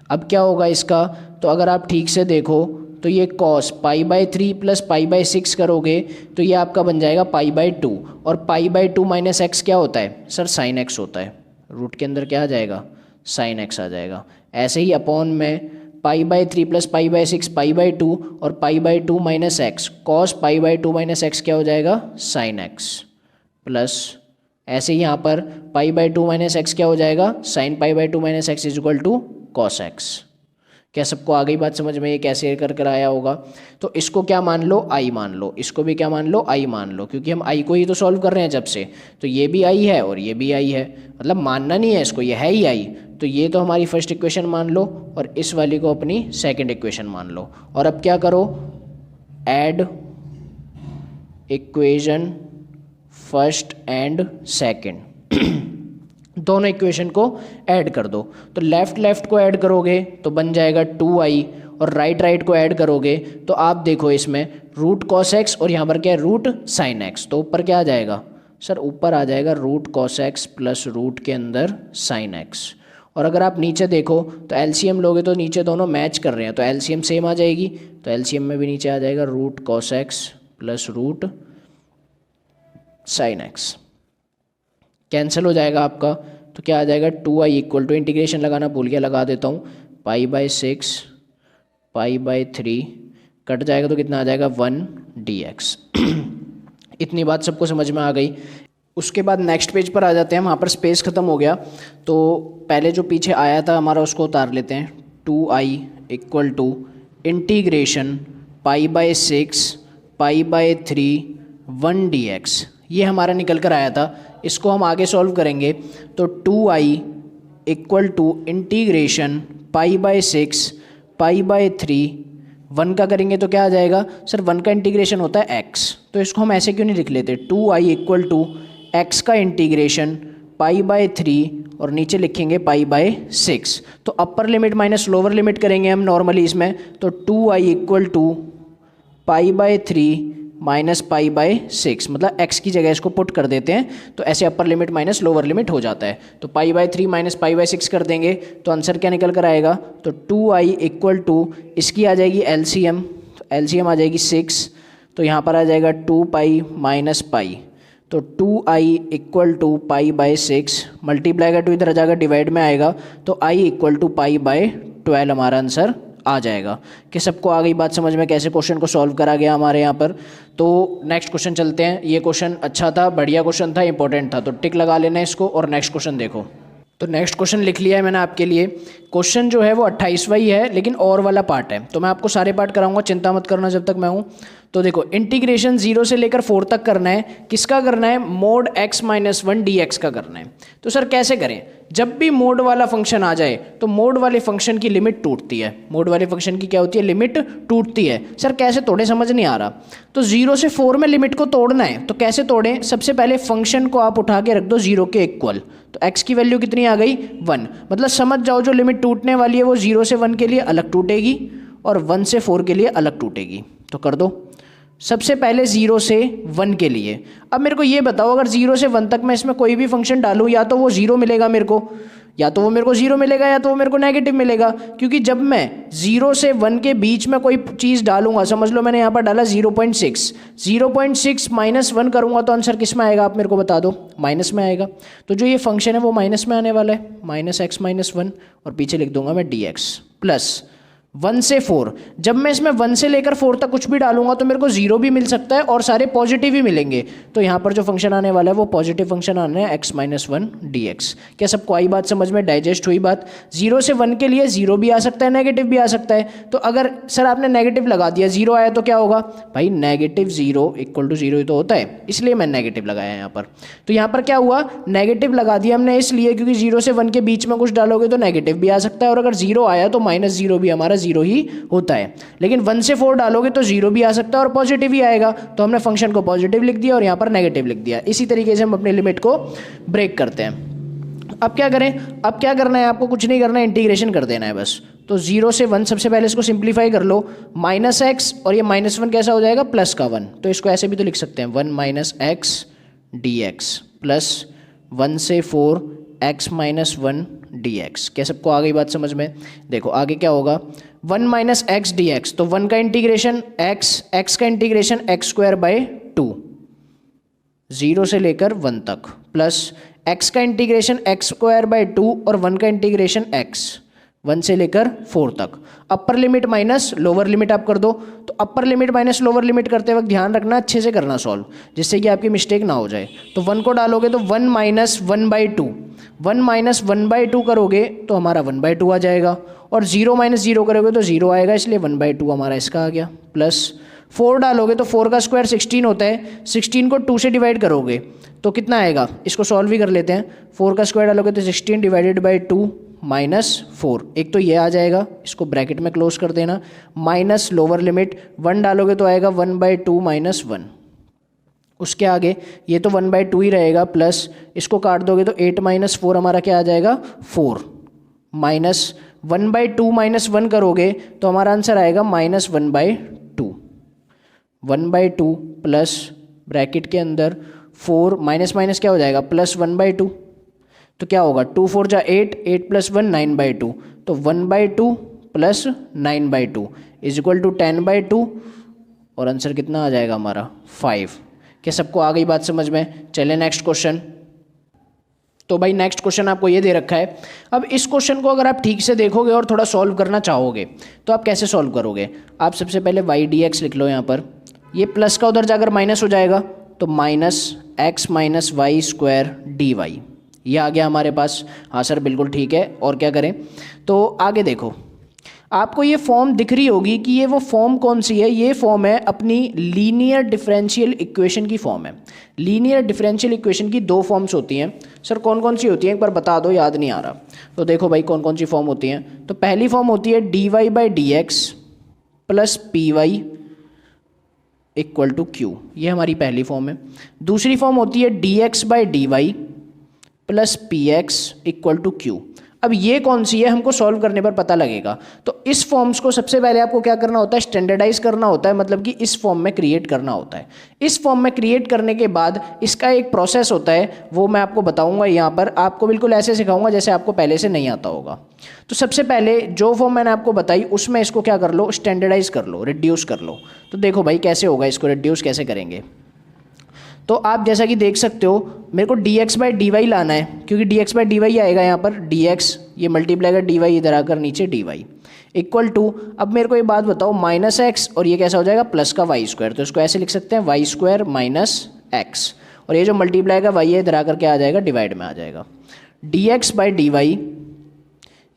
अब क्या होगा इसका, तो अगर आप ठीक से देखो तो ये cos π/3 प्लस π/6 करोगे तो ये आपका बन जाएगा π/2, और π/2 माइनस एक्स क्या होता है सर, साइन एक्स होता है। रूट के अंदर क्या आ जाएगा, साइन एक्स आ जाएगा। ऐसे ही अपॉन में π/3 प्लस π/6 π/2 और π/2 minus x, cos π/2 minus x क्या हो जाएगा, साइन एक्स, प्लस ऐसे ही यहाँ पर π/2 माइनस एक्स क्या हो जाएगा, sine π/2 minus x is equal to cos x. क्या सबको आ गई बात समझ में, ये कैसे कर कर आया होगा। तो इसको क्या मान लो, आई मान लो, इसको भी क्या मान लो, आई मान लो, क्योंकि हम आई को ही तो सॉल्व कर रहे हैं जब से, तो ये भी आई है और ये भी आई है, मतलब मानना नहीं है इसको, ये है ही आई। तो ये तो हमारी फर्स्ट इक्वेशन मान लो और इस वाली को अपनी सेकंड इक्वेशन मान लो। और अब क्या करो, add equation first and second दोनों इक्वेशन को ऐड कर दो। तो लेफ्ट को ऐड करोगे तो बन जाएगा 2i, और राइट को ऐड करोगे तो आप देखो इसमें रूट कॉस एक्स और यहाँ पर क्या है, रूट साइन एक्स, तो ऊपर क्या आ जाएगा सर, ऊपर आ जाएगा root cos x plus root के अंदर साइन एक्स। और अगर आप नीचे देखो तो एलसीएम लोगे तो नीचे दोनों मैच कर रहे हैं, तो एलसीएम सेम आ जाएगी, तो एलसीएम में भी नीचे आ जाएगा root cos x plus root sine x, cancel हो जाएगा आपका। तो क्या आ जाएगा, 2i इक्वल टू, इंटीग्रेशन लगाना भूल गया, लगा देता हूँ, π/6 π/3 कट जाएगा तो कितना आ जाएगा, 1 dx। इतनी बात सबको समझ में आ गई। उसके बाद नेक्स्ट पेज पर आ जाते हैं, वहाँ पर स्पेस ख़त्म हो गया, तो पहले जो पीछे आया था हमारा उसको उतार लेते हैं। 2i equal to integration π/6 π/3 1 dx, ये हमारा निकल कर आया था। इसको हम आगे सॉल्व करेंगे तो 2i इक्वल टू इंटीग्रेशन π/6 π/3 1 का करेंगे तो क्या आ जाएगा सर, 1 का इंटीग्रेशन होता है x, तो इसको हम ऐसे क्यों नहीं लिख लेते, 2i इक्वल टू x का इंटीग्रेशन π/3 और नीचे लिखेंगे π/6। तो upper limit minus lower limit करेंगे हम नॉर्मली इसमें, तो 2i इक्वल टू π/3 माइनस π/6, मतलब x की जगह इसको पुट कर देते हैं, तो ऐसे upper limit minus lower limit हो जाता है। तो π/3 माइनस π/6 कर देंगे तो आंसर क्या निकल कर आएगा, तो 2i इक्वल टू, इसकी आ जाएगी एलसीएम, तो एलसीएम आ जाएगी 6, तो यहाँ पर आ जाएगा 2π माइनस पाई, तो 2i इक्वल टू π/6 मल्टीप्लाई का 2 इधर आ जाएगा, डिवाइड में आएगा, तो i इक्वल टू π/12 हमारा आंसर आ जाएगा। कि सबको आ गई बात समझ में, कैसे क्वेश्चन को सॉल्व करा गया हमारे यहाँ पर। तो नेक्स्ट क्वेश्चन चलते हैं। ये क्वेश्चन अच्छा था, बढ़िया क्वेश्चन था, इंपॉर्टेंट था, तो टिक लगा लेना इसको और नेक्स्ट क्वेश्चन देखो। तो नेक्स्ट क्वेश्चन लिख लिया है मैंने आपके लिए। क्वेश्चन जो है वो 28वां ही है, लेकिन और वाला पार्ट है, तो मैं आपको सारे पार्ट कराऊंगा, चिंता मत करना जब तक मैं हूँ। तो देखो, इंटीग्रेशन 0 से लेकर 4 तक करना है, किसका करना है, मोड x माइनस 1 dx का करना है। तो सर कैसे करें, जब भी मोड वाला फंक्शन आ जाए तो मोड वाले फंक्शन की लिमिट टूटती है, मोड वाले फंक्शन की क्या होती है, लिमिट टूटती है। सर कैसे तोड़े, समझ नहीं आ रहा। तो 0 से 4 में लिमिट को तोड़ना है, तो कैसे तोड़ें, सबसे पहले फंक्शन को आप उठा के रख दो 0 के इक्वल, तो x की वैल्यू कितनी आ गई, 1, मतलब समझ जाओ जो लिमिट टूटने वाली है वो 0 से 1 के लिए अलग टूटेगी और 1 से 4 के लिए अलग टूटेगी। तो कर दो सबसे पहले 0 से 1 के लिए। अब मेरे को ये बताओ, अगर 0 से 1 तक मैं इसमें कोई भी फंक्शन डालूँ, या तो वो 0 मिलेगा मेरे को, या तो वो मेरे को 0 मिलेगा, या तो वो मेरे को नेगेटिव मिलेगा, क्योंकि जब मैं 0 से 1 के बीच में कोई चीज़ डालूंगा, समझ लो मैंने यहाँ पर डाला 0.6 माइनस 1 करूँगा तो आंसर किस में आएगा, आप मेरे को बता दो, माइनस में आएगा। तो जो ये फंक्शन है वो माइनस में आने वाला है, माइनस x माइनस 1, और पीछे लिख दूंगा मैं dx, प्लस 1 से 4। जब मैं इसमें 1 से लेकर 4 तक कुछ भी डालूंगा तो मेरे को 0 भी मिल सकता है और सारे पॉजिटिव ही मिलेंगे। तो यहाँ पर जो फंक्शन आने वाला है वो पॉजिटिव फंक्शन आना है x माइनस 1 dx। क्या सबको आई बात समझ में, डाइजेस्ट हुई बात। 0 से 1 के लिए 0 भी आ सकता है, नेगेटिव भी आ सकता है। तो अगर सर आपने नेगेटिव लगा दिया, 0 आया तो क्या होगा भाई, नेगेटिव 0 इक्वल टू 0 ही तो होता है, इसलिए मैंने नेगेटिव लगाया यहाँ पर। तो यहाँ पर क्या हुआ, नेगेटिव लगा दिया हमने इसलिए क्योंकि 0 से 1 के बीच में कुछ डालोगे तो नेगेटिव भी आ सकता है, और अगर 0 आया तो माइनस 0 भी हमारा 0 ही होता है। लेकिन 1 से 4 डालोगे तो 0 भी आ सकता है और पॉजिटिव ही आएगा, तो हमने फंक्शन को पॉजिटिव लिख दिया और यहाँ पर नेगेटिव लिख दिया। इसी तरीके से हम अपनी लिमिट को ब्रेक करते हैं। अब क्या करें, अब क्या करना है आपको, कुछ नहीं करना है, इंटीग्रेशन कर देना है बस। तो 0 से 1 सबसे पहले इसको सिंप्लीफाई कर लो, माइनस x और ये माइनस 1 कैसा हो जाएगा, प्लस का 1, तो इसको ऐसे भी तो लिख सकते हैं 1 माइनस x dx, प्लस 1 से 4 x माइनस 1 dx। क्या सबको आ गई बात समझ में? देखो आगे क्या होगा, 1 माइनस एक्स डी एक्स, तो 1 का इंटीग्रेशन x का इंटीग्रेशन x स्क्वायर बाई 2, 0 से लेकर 1 तक, प्लस x का इंटीग्रेशन x स्क्वायर बाई 2 और 1 का इंटीग्रेशन x 1 से लेकर 4 तक। Upper limit minus lower limit आप कर दो। तो upper limit minus lower limit करते वक्त ध्यान रखना अच्छे से करना सॉल्व, जिससे कि आपकी मिस्टेक ना हो जाए। तो 1 को डालोगे तो 1 माइनस 1/2, 1 माइनस 1/2 करोगे तो हमारा 1/2 आ जाएगा, और 0 माइनस 0 करोगे तो 0 आएगा, इसलिए 1/2 हमारा इसका आ गया। प्लस 4 डालोगे तो 4 का स्क्वायर 16 होता है, 16 को 2 से डिवाइड करोगे तो कितना आएगा, इसको सॉल्व भी कर लेते हैं। 4 का स्क्वायर डालोगे तो 16 डिवाइडेड बाई 2 माइनस 4, एक तो ये आ जाएगा, इसको ब्रैकेट में क्लोज कर देना, माइनस लोअर लिमिट 1 डालोगे तो आएगा 1/2 माइनस 1, उसके आगे ये तो 1/2 ही रहेगा, प्लस इसको काट दोगे तो 8 माइनस 4 हमारा क्या आ जाएगा 4, माइनस 1/2 माइनस 1 करोगे तो हमारा आंसर आएगा माइनस 1/2, 1/2 प्लस ब्रैकेट के अंदर 4 माइनस माइनस क्या हो जाएगा प्लस 1/2, तो क्या होगा 2 4 जा 8, 8 प्लस 1 9/2, तो 1/2 प्लस 9/2 इज इक्वल टू 10/2, और आंसर कितना आ जाएगा हमारा 5। क्या सबको आ गई बात समझ में? चलिए नेक्स्ट क्वेश्चन। तो भाई नेक्स्ट क्वेश्चन आपको ये दे रखा है। अब इस क्वेश्चन को अगर आप ठीक से देखोगे और थोड़ा सॉल्व करना चाहोगे तो आप कैसे सॉल्व करोगे? आप सबसे पहले y dx लिख लो, यहाँ पर ये प्लस का उधर जाकर माइनस हो जाएगा, तो minus x minus y square d y, ये आ गया हमारे पास। हाँ सर बिल्कुल ठीक है, और क्या करें? तो आगे देखो, आपको ये फॉर्म दिख रही होगी कि ये वो फॉर्म कौन सी है, ये फॉर्म है अपनी लीनियर डिफरेंशियल इक्वेशन की फॉर्म है। लीनियर डिफरेंशियल इक्वेशन की 2 फॉर्म्स होती हैं। सर कौन कौन सी होती हैं, एक बार बता दो, याद नहीं आ रहा। तो देखो भाई कौन कौन सी फॉर्म होती हैं। तो पहली फॉर्म होती है d y by d x plus P y equal to Q, ये हमारी पहली फॉर्म है। दूसरी फॉर्म होती है d x by d y plus P x equal to Q. अब ये कौन सी है हमको सॉल्व करने पर पता लगेगा। तो इस फॉर्म्स को सबसे पहले आपको क्या करना होता है, स्टैंडर्डाइज करना होता है, मतलब कि इस फॉर्म में क्रिएट करना होता है। इस फॉर्म में क्रिएट करने के बाद इसका एक प्रोसेस होता है, वो मैं आपको बताऊंगा यहाँ पर, आपको बिल्कुल ऐसे सिखाऊंगा जैसे आपको पहले से नहीं आता होगा। तो सबसे पहले जो फॉर्म मैंने आपको बताई उसमें इसको क्या कर लो, स्टैंडर्डाइज कर लो, रिड्यूस कर लो। तो देखो भाई कैसे होगा, इसको रिड्यूस कैसे करेंगे। तो आप जैसा कि देख सकते हो, मेरे को dx बाई डी वाई लाना है, क्योंकि dx बाई डी वाई आएगा यहाँ पर, dx ये मल्टीप्लाई कर dy इधर आकर नीचे dy इक्वल टू, अब मेरे को ये बात बताओ, माइनस एक्स और ये कैसा हो जाएगा प्लस का वाई स्क्वायर, तो इसको ऐसे लिख सकते हैं वाई स्क्वायर माइनस एक्स, और ये जो मल्टीप्लाई का वाई है इधर आकर क्या आ जाएगा, डिवाइड में आ जाएगा। dx बाई डी वाई,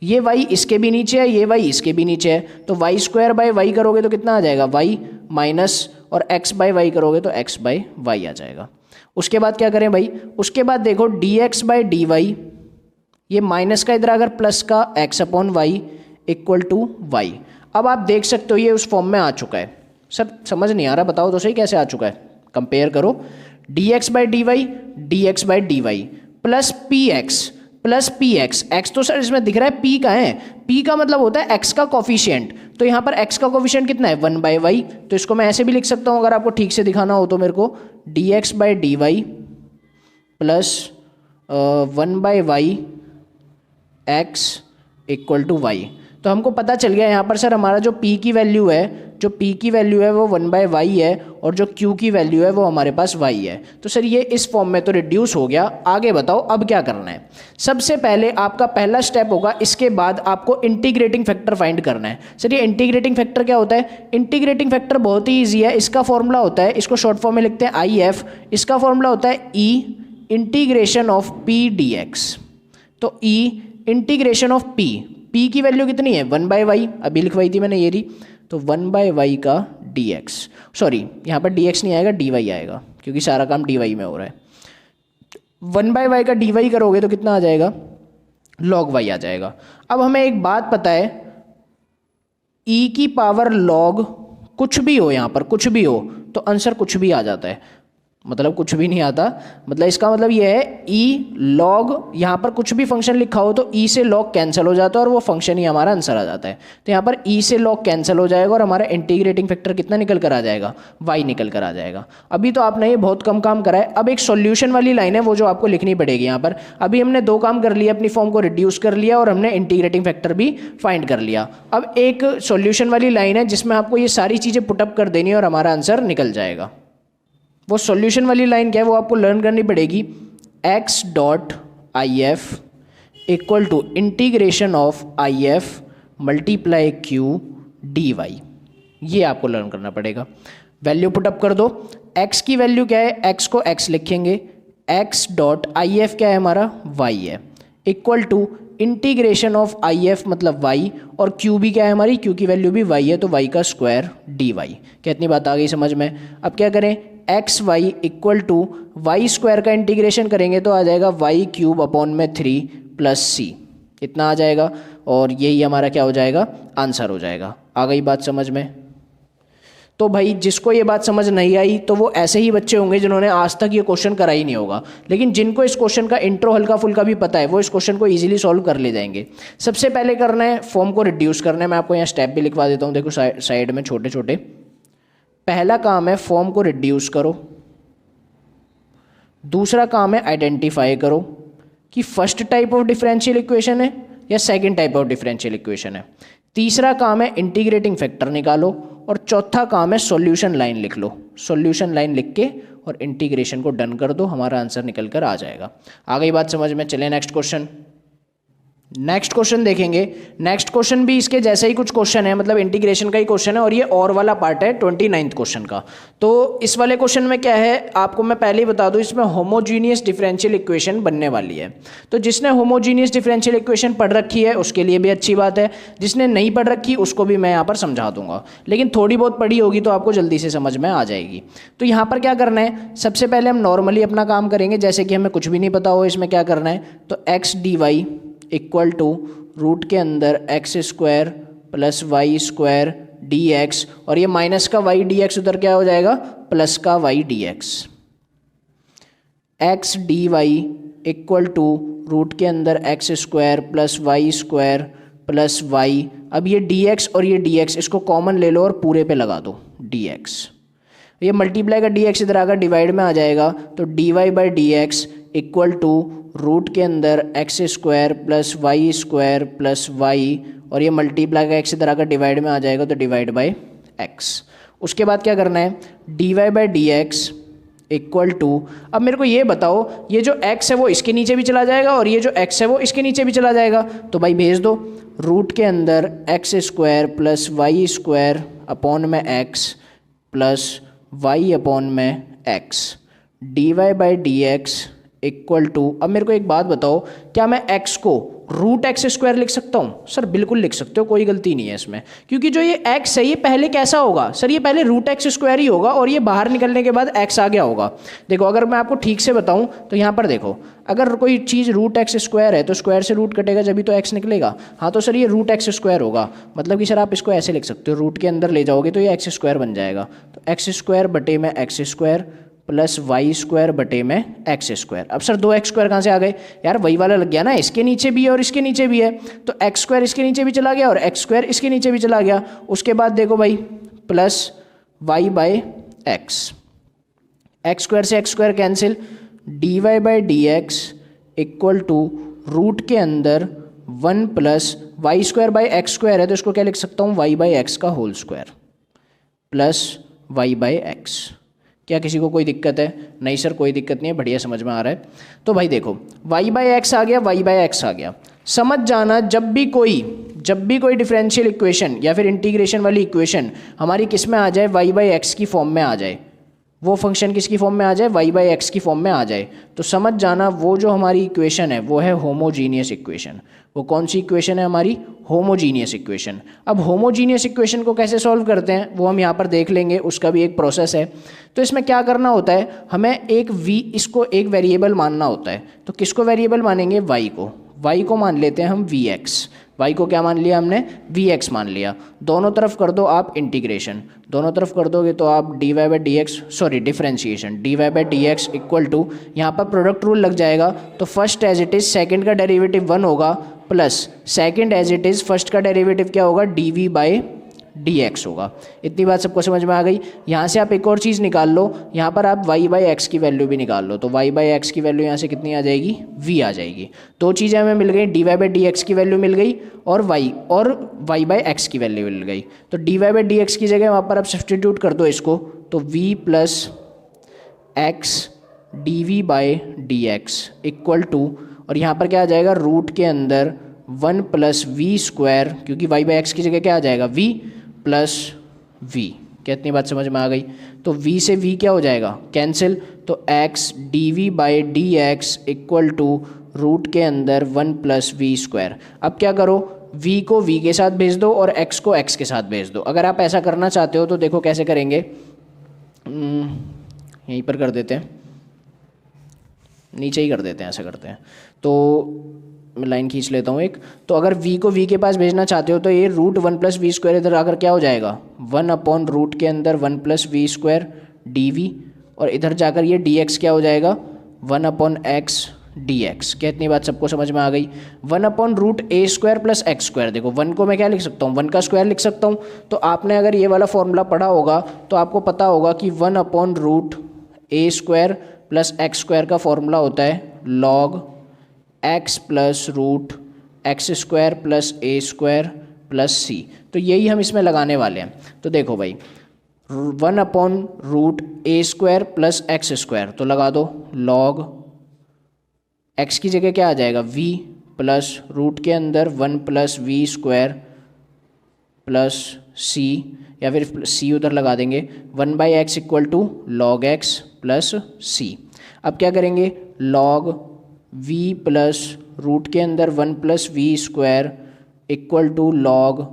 ये y इसके भी नीचे है, ये y इसके भी नीचे है, तो वाई स्क्वायर बाई वाई करोगे तो कितना आ जाएगा y माइनस, और x बाई वाई करोगे तो x बाई वाई आ जाएगा। उसके बाद क्या करें भाई, उसके बाद देखो dx बाई डी वाई, ये माइनस का इधर अगर प्लस का x upon y equal to y. अब आप देख सकते हो ये उस फॉर्म में आ चुका है। सर समझ नहीं आ रहा, बताओ तो सही कैसे आ चुका है। कंपेयर करो, dx by d y, dx by d y plus P x, x तो सर इसमें दिख रहा है, p का है, p का मतलब होता है x का कोफिशिएंट, तो यहाँ पर x का कोफिशिएंट कितना है 1 बाई वाई, तो इसको मैं ऐसे भी लिख सकता हूँ अगर आपको ठीक से दिखाना हो तो मेरे को, dx by d y plus 1 by y x equal to y. तो हमको पता चल गया यहाँ पर सर हमारा जो p की वैल्यू है, वो 1 बाई वाई है, और जो q की वैल्यू है वो हमारे पास y है। तो सर ये इस फॉर्म में तो रिड्यूस हो गया। आगे बताओ अब क्या करना है। सबसे पहले आपका पहला स्टेप होगा, इसके बाद आपको इंटीग्रेटिंग फैक्टर फाइंड करना है। सर ये इंटीग्रेटिंग फैक्टर क्या होता है? इंटीग्रेटिंग फैक्टर बहुत ही ईजी है, इसका फॉर्मूला होता है, इसको शॉर्ट फॉर्म में लिखते हैं IF, इसका फॉर्मूला होता है E integration of P dx। तो E इंटीग्रेशन ऑफ P की वैल्यू कितनी है 1 बाई वाई, अभी लिखवाई थी मैंने ये रही, तो 1 बाई वाई का dx, सॉरी यहाँ पर dx नहीं आएगा dy आएगा, क्योंकि सारा काम dy में हो रहा है। 1 बाई वाई का dy करोगे तो कितना आ जाएगा, log y आ जाएगा। अब हमें एक बात पता है, e की पावर log कुछ भी हो, यहाँ पर कुछ भी हो तो आंसर कुछ भी आ जाता है। मतलब कुछ भी नहीं आता। मतलब इसका मतलब ये है ई लॉग, यहाँ पर कुछ भी फंक्शन लिखा हो तो ई से लॉग कैंसिल हो जाता है और वो फंक्शन ही हमारा आंसर आ जाता है। तो यहाँ पर ई से लॉग कैंसिल हो जाएगा और हमारा इंटीग्रेटिंग फैक्टर कितना निकल कर आ जाएगा, वाई निकल कर आ जाएगा। अभी तो आपने ये बहुत कम काम करा है। अब एक सॉल्यूशन वाली लाइन है वो जो आपको लिखनी पड़ेगी यहाँ पर। अभी हमने दो काम कर लिया, अपनी फॉर्म को रिड्यूस कर लिया और हमने इंटीग्रेटिंग फैक्टर भी फाइंड कर लिया। अब एक सॉल्यूशन वाली लाइन है जिसमें आपको ये सारी चीज़ें पुटअप कर देनी है और हमारा आंसर निकल जाएगा। वो सॉल्यूशन वाली लाइन क्या है वो आपको लर्न करनी पड़ेगी। x dot I F equal to integration of I F multiply Q d y, ये आपको लर्न करना पड़ेगा। वैल्यू पुटअप कर दो। x की वैल्यू क्या है, x को x लिखेंगे, x डॉट आई एफ क्या है हमारा, y है, equal to integration of I F मतलब y, और q भी क्या है हमारी, q की वैल्यू भी y है तो y का स्क्वायर डी वाई। कितनी बात आ गई समझ में। अब क्या करें, x y equal to y square का इंटीग्रेशन करेंगे तो आ जाएगा वाई क्यूब अपॉन में 3 प्लस सी, इतना आ जाएगा और यही हमारा क्या हो जाएगा, आंसर हो जाएगा। आ गई बात समझ में। तो भाई जिसको ये बात समझ नहीं आई तो वो ऐसे ही बच्चे होंगे जिन्होंने आज तक ये क्वेश्चन करा ही नहीं होगा, लेकिन जिनको इस क्वेश्चन का इंट्रो हल्का फुल्का भी पता है वो इस क्वेश्चन को इजीली सॉल्व कर ले जाएंगे। सबसे पहले करना है फॉर्म को रिड्यूस करना है। मैं आपको यहाँ स्टेप भी लिखवा देता हूँ, देखो साइड में छोटे छोटे। पहला काम है फॉर्म को रिड्यूस करो, दूसरा काम है आइडेंटिफाई करो कि first type of differential equation है या second type of differential equation है, तीसरा काम है इंटीग्रेटिंग फैक्टर निकालो, और चौथा काम है सॉल्यूशन लाइन लिख लो। सॉल्यूशन लाइन लिख के और इंटीग्रेशन को डन कर दो, हमारा आंसर निकल कर आ जाएगा। आ गई बात समझ में। चले नेक्स्ट क्वेश्चन। नेक्स्ट क्वेश्चन देखेंगे। नेक्स्ट क्वेश्चन भी इसके जैसा ही कुछ क्वेश्चन है, मतलब इंटीग्रेशन का ही क्वेश्चन है और ये और वाला पार्ट है 29th क्वेश्चन का। तो इस वाले क्वेश्चन में क्या है आपको मैं पहले ही बता दूं, इसमें होमोजीनियस डिफरेंशियल इक्वेशन बनने वाली है। तो जिसने होमोजीनियस डिफरेंशियल इक्वेशन पढ़ रखी है उसके लिए भी अच्छी बात है, जिसने नहीं पढ़ रखी उसको भी मैं यहाँ पर समझा दूंगा, लेकिन थोड़ी बहुत पढ़ी होगी तो आपको जल्दी से समझ में आ जाएगी। तो यहाँ पर क्या करना है, सबसे पहले हम नॉर्मली अपना काम करेंगे, जैसे कि हमें कुछ भी नहीं पता हो इसमें क्या करना है। तो x d y equal to root के अंदर x square plus y square d x, और ये माइनस का वाई डी एक्स उधर क्या हो जाएगा, प्लस का y d x. X d y equal to root के अंदर x square plus y square plus y. अब ये डी एक्स और ये डी एक्स इसको कॉमन ले लो और पूरे पे लगा दो डी एक्स। ये मल्टीप्लाई का डी एक्स इधर आकर डिवाइड में आ जाएगा, तो d y by d x equal to root के अंदर x square plus y square plus y, और ये मल्टीप्लाई का एक्स इधर आकर डिवाइड में आ जाएगा तो डिवाइड बाय एक्स। उसके बाद क्या करना है, d y by d x equal to, अब मेरे को ये बताओ ये जो x है वो इसके नीचे भी चला जाएगा और ये जो x है वो इसके नीचे भी चला जाएगा, तो भाई भेज दो। रूट के अंदर x square plus y square upon में x प्लस वाई अपॉन में x, d y by d x equal to, अब मेरे को एक बात बताओ, क्या मैं x को रूट एक्स स्क्वायर लिख सकता हूँ? सर बिल्कुल लिख सकते हो, कोई गलती नहीं है इसमें, क्योंकि जो ये x है ये पहले कैसा होगा, सर ये पहले रूट एक्स स्क्वायर ही होगा और ये बाहर निकलने के बाद x आ गया होगा। देखो अगर मैं आपको ठीक से बताऊँ तो यहाँ पर देखो, अगर कोई चीज़ रूट एक्स स्क्वायर है तो स्क्वायर से रूट कटेगा जब भी तो x निकलेगा। हाँ तो सर ये रूट एक्स स्क्वायर होगा, मतलब कि सर आप इसको ऐसे लिख सकते हो, रूट के अंदर ले जाओगे तो ये एक्स स्क्वायर बन जाएगा, तो एक्स स्क्वायर बटे में x square plus y square बटे में एक्स स्क्वायर। अब सर दो एक्स स्क्वायर कहाँ से आ गए, यार वही वाला लग गया ना, इसके नीचे भी है और इसके नीचे भी है, तो एक्स स्क्वायर इसके नीचे भी चला गया और एक्स स्क्वायर इसके नीचे भी चला गया। उसके बाद देखो भाई plus y by x, x square से x square cancel, d y by d x equal to root के अंदर 1 plus y square by x square है तो इसको क्या लिख सकता हूँ, वाई बाई एक्स का whole square plus y by x. क्या किसी को कोई दिक्कत है? नहीं सर कोई दिक्कत नहीं है, बढ़िया समझ में आ रहा है। तो भाई देखो y बाई एक्स आ गया, y बाई एक्स आ गया। समझ जाना जब भी कोई डिफरेंशियल इक्वेशन या फिर इंटीग्रेशन वाली इक्वेशन हमारी किस में आ जाए, y बाई एक्स की फॉर्म में आ जाए, वो फंक्शन किसकी फॉर्म में आ जाए, y बाई एक्स की फॉर्म में आ जाए, तो समझ जाना वो जो हमारी इक्वेशन है वो है होमोजीनियस इक्वेशन। वो कौन सी इक्वेशन है हमारी, होमोजीनियस इक्वेशन। अब होमोजीनियस इक्वेशन को कैसे सॉल्व करते हैं वो हम यहाँ पर देख लेंगे, उसका भी एक प्रोसेस है। तो इसमें क्या करना होता है, हमें इसको एक वेरिएबल मानना होता है। तो किसको वेरिएबल मानेंगे, y को मान लेते हैं हम y को क्या मान लिया हमने, vx मान लिया। दोनों तरफ कर दो आप इंटीग्रेशन, दोनों तरफ कर दोगे तो आप dy by d x, sorry differentiation, dy by d x equal to, यहाँ पर प्रोडक्ट रूल लग जाएगा तो first as it is second का डेरिवेटिव 1 होगा plus second as it is first का डेरिवेटिव क्या होगा, डी बाई डी एक्स होगा। इतनी बात सबको समझ में आ गई। यहाँ से आप एक और चीज़ निकाल लो, यहाँ पर आप y बाई एक्स की वैल्यू भी निकाल लो, तो y बाई एक्स की वैल्यू यहाँ से कितनी आ जाएगी, v आ जाएगी। दो चीज़ें हमें मिल गई, dy बाई डी एक्स की वैल्यू मिल गई और y बाई एक्स की वैल्यू मिल गई। तो dy बाई डी एक्स की जगह वहाँ पर आप सब्सटीट्यूट कर दो इसको, तो v plus x d v by d x equal to, और यहाँ पर क्या आ जाएगा, रूट के अंदर 1 प्लस वी स्क्वायर, क्योंकि y बाई एक्स की जगह क्या आ जाएगा, v प्लस v। क्या इतनी बात समझ में आ गई। तो v से v क्या हो जाएगा, कैंसिल, तो x d v by d x equal to root के अंदर 1 प्लस वी स्क्वायर। अब क्या करो, v को v के साथ भेज दो और x को x के साथ भेज दो। अगर आप ऐसा करना चाहते हो तो देखो कैसे करेंगे, यहीं पर कर देते हैं, नीचे ही कर देते हैं, ऐसा करते हैं। तो मैं लाइन खींच लेता हूँ एक, तो अगर v को v के पास भेजना चाहते हो तो ये रूट 1 प्लस वी स्क्वायर इधर आकर क्या हो जाएगा, 1 अपॉन रूट के अंदर 1 plus v square d v, और इधर जाकर ये डी एक्स क्या हो जाएगा, 1 अपॉन एक्स डी एक्स। क्या इतनी बात सबको समझ में आ गई। 1 upon root a square plus x square, देखो 1 को मैं क्या लिख सकता हूँ, 1 का स्क्वायर लिख सकता हूँ। तो आपने अगर ये वाला फॉर्मूला पढ़ा होगा तो आपको पता होगा कि 1 upon root a square plus x square का फॉर्मूला होता है log x plus root x square plus a square plus c. तो यही हम इसमें लगाने वाले हैं। तो देखो भाई 1 upon root a square plus x square, तो लगा दो लॉग एक्स की जगह क्या आ जाएगा, v प्लस रूट के अंदर 1 plus v square plus c, या फिर सी उधर लगा देंगे, 1 by x equal to log x plus c. अब क्या करेंगे, लॉग v प्लस रूट के अंदर 1 plus v square equal to log,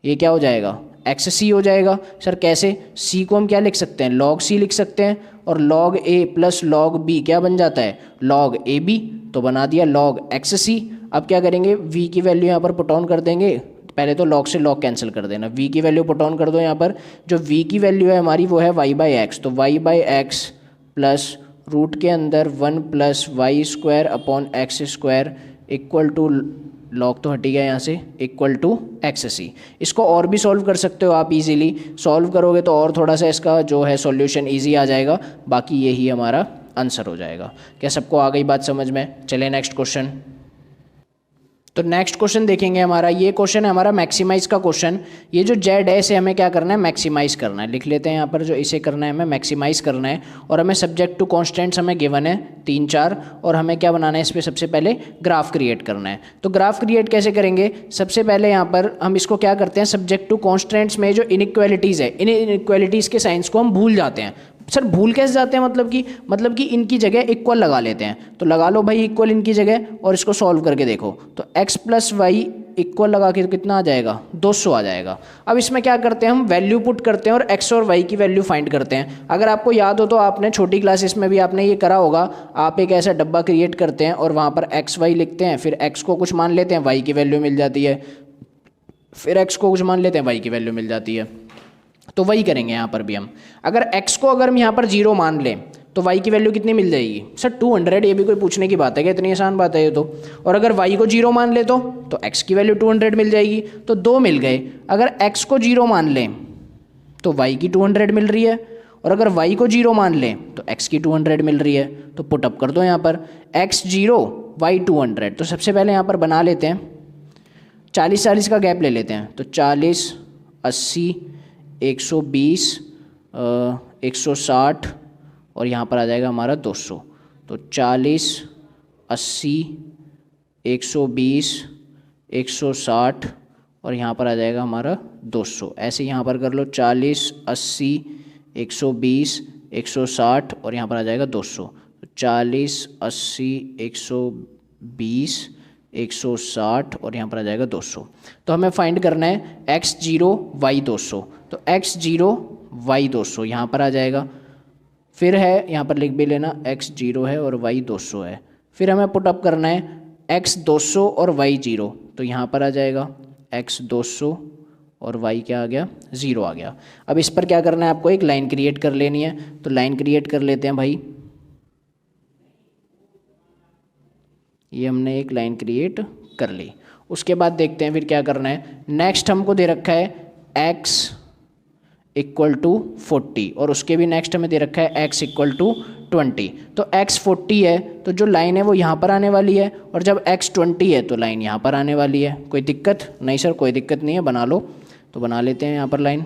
ये क्या हो जाएगा, एक्स सी हो जाएगा। सर कैसे, c को हम क्या लिख सकते हैं, लॉग c लिख सकते हैं, और log a plus log b क्या बन जाता है, लॉग ए बी, तो बना दिया लॉग एक्स सी। अब क्या करेंगे, v की वैल्यू यहाँ पर पुट ऑन कर देंगे, पहले तो लॉग से लॉग कैंसिल कर देना, v की वैल्यू पुट ऑन कर दो यहाँ पर, जो v की वैल्यू है हमारी वो है y बाई एक्स, तो y by x plus root के अंदर 1 plus y square upon x square equal to, log तो हटी गया यहाँ से, इक्वल टू एक्स सी। इसको और भी सॉल्व कर सकते हो आप इजीली, सॉल्व करोगे तो और थोड़ा सा इसका जो है सॉल्यूशन इजी आ जाएगा, बाकी यही हमारा आंसर हो जाएगा। क्या सबको आ गई बात समझ में। चले नेक्स्ट क्वेश्चन। तो नेक्स्ट क्वेश्चन देखेंगे हमारा, ये क्वेश्चन है हमारा मैक्सिमाइज का क्वेश्चन। ये जो जेड है इसे हमें क्या करना है, मैक्सिमाइज करना है। लिख लेते हैं यहाँ पर, जो इसे करना है हमें मैक्सिमाइज करना है, और हमें सब्जेक्ट टू कॉन्स्टेंट्स हमें गिवन है 3-4, और हमें क्या बनाना है, इस पर सबसे पहले ग्राफ क्रिएट करना है। तो ग्राफ क्रिएट कैसे करेंगे, सबसे पहले यहाँ पर हम इसको क्या करते हैं, सब्जेक्ट टू कॉन्स्टेंट्स में जो इनइक्वालिटीज़ है, इन इनइक्वालिटीज़ के साइंस को हम भूल जाते हैं। सर भूल कैसे जाते हैं, मतलब कि इनकी जगह इक्वल लगा लेते हैं। तो लगा लो भाई इक्वल इनकी जगह, और इसको सॉल्व करके देखो, तो x प्लस वाई इक्वल लगा के कितना आ जाएगा, 200 आ जाएगा। अब इसमें क्या करते हैं, हम वैल्यू पुट करते हैं और x और y की वैल्यू फाइंड करते हैं। अगर आपको याद हो तो आपने छोटी क्लासेस में भी आपने ये करा होगा, आप एक ऐसा डब्बा क्रिएट करते हैं और वहाँ पर x y लिखते हैं, फिर x को कुछ मान लेते हैं, y की वैल्यू मिल जाती है, फिर x को कुछ मान लेते हैं, y की वैल्यू मिल जाती है। तो वही करेंगे यहाँ पर भी हम। अगर x को अगर हम यहाँ पर 0 मान लें तो y की वैल्यू कितनी मिल जाएगी, सर 200। ये भी कोई पूछने की बात है क्या, इतनी आसान बात है ये तो। और अगर y को 0 मान ले तो x की वैल्यू 200 मिल जाएगी, तो 2 मिल गए। अगर x को 0 मान लें तो y की 200 मिल रही है, और अगर y को 0 मान लें तो x की 200 मिल रही है। तो पुटअप कर दो यहाँ पर, x 0 y 200। तो सबसे पहले यहाँ पर बना लेते हैं, 40-40 का गैप ले लेते हैं, तो 40, 80, 120, 160, और यहाँ पर आ जाएगा हमारा 200। तो 40, 80, 120, 160, और यहाँ पर आ जाएगा हमारा 200। ऐसे यहाँ पर कर लो, 40, 80, 120, 160, और यहाँ पर आ जाएगा 200। तो 40, 80, 120, 160, और यहाँ पर आ जाएगा 200। तो हमें फाइंड करना है x0 y 200। तो x0 y 200 यहाँ पर आ जाएगा। फिर है यहाँ पर लिख भी लेना, x0 है और y 200 है। फिर हमें पुटअप करना है x 200 और y 0, तो यहाँ पर आ जाएगा x 200 और y क्या आ गया, 0 आ गया। अब इस पर क्या करना है आपको, एक लाइन क्रिएट कर लेनी है, तो लाइन क्रिएट कर लेते हैं भाई। ये हमने एक लाइन क्रिएट कर ली। उसके बाद देखते हैं फिर क्या करना है। नेक्स्ट हमको दे रखा है x इक्वल टू 40 और उसके भी नेक्स्ट हमें दे रखा है x इक्वल टू 20। तो x 40 है तो जो लाइन है वो यहाँ पर आने वाली है, और जब x 20 है तो लाइन यहाँ पर आने वाली है। कोई दिक्कत नहीं सर, कोई दिक्कत नहीं है, बना लो। तो बना लेते हैं यहाँ पर लाइन।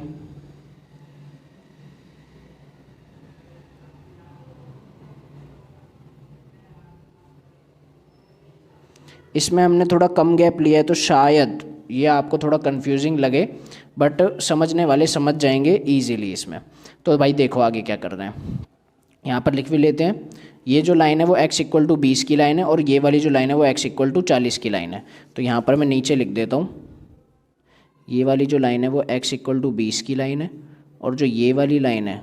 इसमें हमने थोड़ा कम गैप लिया है तो शायद ये आपको थोड़ा कंफ्यूजिंग लगे, बट समझने वाले समझ जाएंगे इजीली इसमें। तो भाई देखो आगे क्या करना है, यहाँ पर लिख भी लेते हैं। ये जो लाइन है वो x इक्वल टू 20 की लाइन है, और ये वाली जो लाइन है वो x इक्वल टू 40 की लाइन है। तो यहाँ पर मैं नीचे लिख देता हूँ, ये वाली जो लाइन है वो x इक्वल टू 20 की लाइन है, और जो ये वाली लाइन है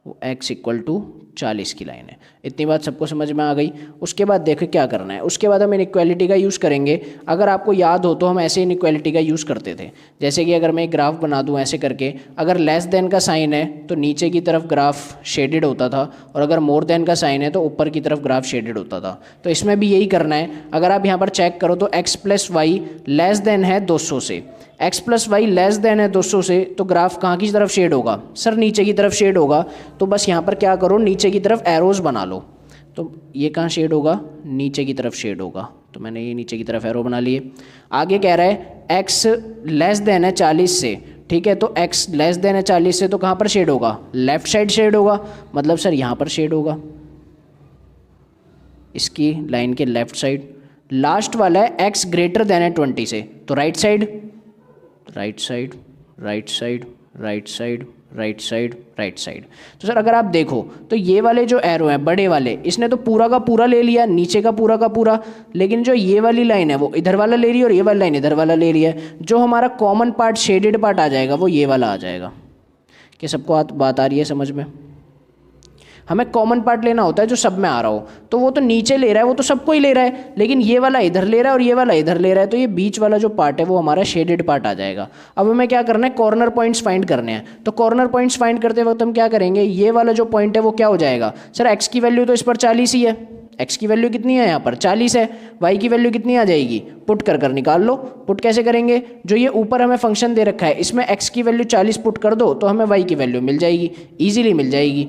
वो x इक्वल टू 40 की लाइन है। इतनी बात सबको समझ में आ गई। उसके बाद देखो क्या करना है, उसके बाद हम इनइक्वालिटी का यूज़ करेंगे। अगर आपको याद हो तो हम ऐसे इनइक्वालिटी का यूज़ करते थे, जैसे कि अगर मैं एक ग्राफ बना दूं ऐसे करके, अगर लेस देन का साइन है तो नीचे की तरफ ग्राफ शेडेड होता था, और अगर मोर देन का साइन है तो ऊपर की तरफ ग्राफ शेडेड होता था। तो इसमें भी यही करना है। अगर आप यहाँ पर चेक करो तो x plus y less than है 200 से, x plus y less than है 200 से, तो ग्राफ कहाँ की तरफ शेड होगा सर, नीचे की तरफ शेड होगा। तो बस यहाँ पर क्या करो, नीचे की तरफ एरोज बना लो। तो ये कहाँ शेड होगा, नीचे की तरफ शेड होगा। तो मैंने ये नीचे की तरफ एरो बना लिए। आगे कह रहा है x लेस देन है 40 से, ठीक है। तो x लेस देन है 40 से, तो कहाँ पर शेड होगा, लेफ्ट साइड शेड होगा, मतलब सर यहाँ पर शेड होगा, इसकी लाइन के लेफ्ट साइड। लास्ट वाला है x ग्रेटर देन है 20 से, तो right side, right side, right side, right side, right side, right side. तो सर अगर आप देखो तो ये वाले जो एरो हैं बड़े वाले, इसने तो पूरा का पूरा ले लिया, नीचे का पूरा, लेकिन जो ये वाली लाइन है वो इधर वाला ले रही है और ये वाली लाइन इधर वाला ले रही है। जो हमारा कॉमन पार्ट, शेडेड पार्ट आ जाएगा वो ये वाला आ जाएगा। क्या सबको बात आ रही है समझ में? हमें कॉमन पार्ट लेना होता है जो सब में आ रहा हो, तो वो तो नीचे ले रहा है, वो तो सबको ही ले रहा है, लेकिन ये वाला इधर ले रहा है और ये वाला इधर ले रहा है, तो ये बीच वाला जो पार्ट है वो हमारा शेडेड पार्ट आ जाएगा। अब हमें क्या करना है, कॉर्नर पॉइंट्स फाइंड करने हैं। तो कॉर्नर पॉइंट्स फाइंड करते वक्त हम क्या करेंगे, ये वाला जो पॉइंट है वो क्या हो जाएगा, सर एक्स की वैल्यू तो इस पर 40 ही है, एक्स की वैल्यू कितनी है यहाँ पर 40 है, वाई की वैल्यू कितनी आ जाएगी, पुट कर निकाल लो। पुट कैसे करेंगे, जो ये ऊपर हमें फंक्शन दे रखा है इसमें एक्स की वैल्यू 40 पुट कर दो तो हमें वाई की वैल्यू मिल जाएगी, ईजिली मिल जाएगी।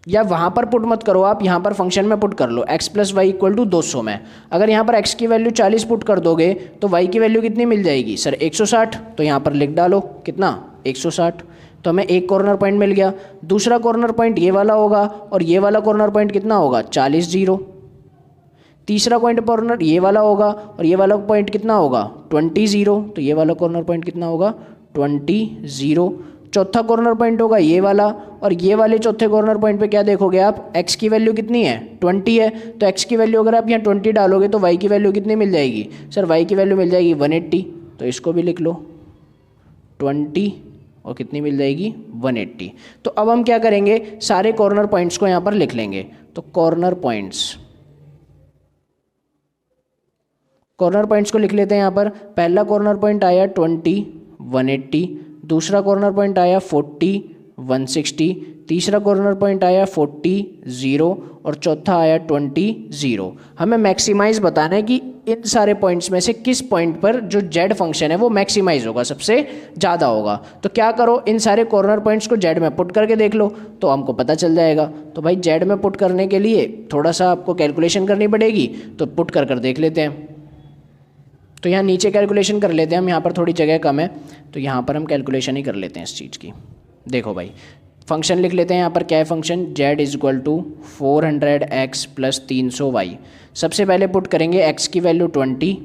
या वहाँ पर पुट मत करो आप, यहाँ पर फंक्शन में पुट कर लो, x plus y equal to 200 में। अगर यहाँ पर x की वैल्यू 40 पुट कर दोगे तो y की वैल्यू कितनी मिल जाएगी सर 160, तो यहाँ पर लिख डालो कितना 160। तो हमें एक कॉर्नर पॉइंट मिल गया। दूसरा कॉर्नर पॉइंट ये वाला होगा और ये वाला कॉर्नर पॉइंट कितना होगा 40 0। तीसरा कॉर्नर ये वाला होगा और ये वाला पॉइंट कितना होगा 20 0, तो ये वाला कॉर्नर पॉइंट कितना होगा 20 0। चौथा कॉर्नर पॉइंट होगा ये वाला, और ये वाले चौथे कॉर्नर पॉइंट पे क्या देखोगे आप, x की वैल्यू कितनी है 20 है, तो x की वैल्यू अगर आप यहाँ 20 डालोगे तो y की वैल्यू कितनी मिल जाएगी सर, y की वैल्यू मिल जाएगी 180। तो इसको भी लिख लो 20 और कितनी मिल जाएगी 180। तो अब हम क्या करेंगे, सारे कॉर्नर पॉइंट्स को यहाँ पर लिख लेंगे। तो कॉर्नर पॉइंट्स को लिख लेते हैं यहाँ पर। पहला कॉर्नर पॉइंट आया 20 180, दूसरा कॉर्नर पॉइंट आया 40 160, तीसरा कॉर्नर पॉइंट आया 40 0 और चौथा आया 20 0। हमें मैक्सिमाइज बताना है कि इन सारे पॉइंट्स में से किस पॉइंट पर जो z फंक्शन है वो मैक्सिमाइज होगा, सबसे ज़्यादा होगा। तो क्या करो, इन सारे कॉर्नर पॉइंट्स को z में पुट करके देख लो तो हमको पता चल जाएगा। तो भाई z में पुट करने के लिए थोड़ा सा आपको कैलकुलेशन करनी पड़ेगी, तो पुट कर देख लेते हैं। तो यहाँ नीचे कैलकुलेशन कर लेते हैं हम, यहाँ पर थोड़ी जगह कम है तो यहाँ पर हम कैलकुलेशन ही कर लेते हैं इस चीज़ की। देखो भाई फंक्शन लिख लेते हैं यहाँ पर, क्या है function, z is equal to 400x plus 300y। सबसे पहले पुट करेंगे x की वैल्यू 20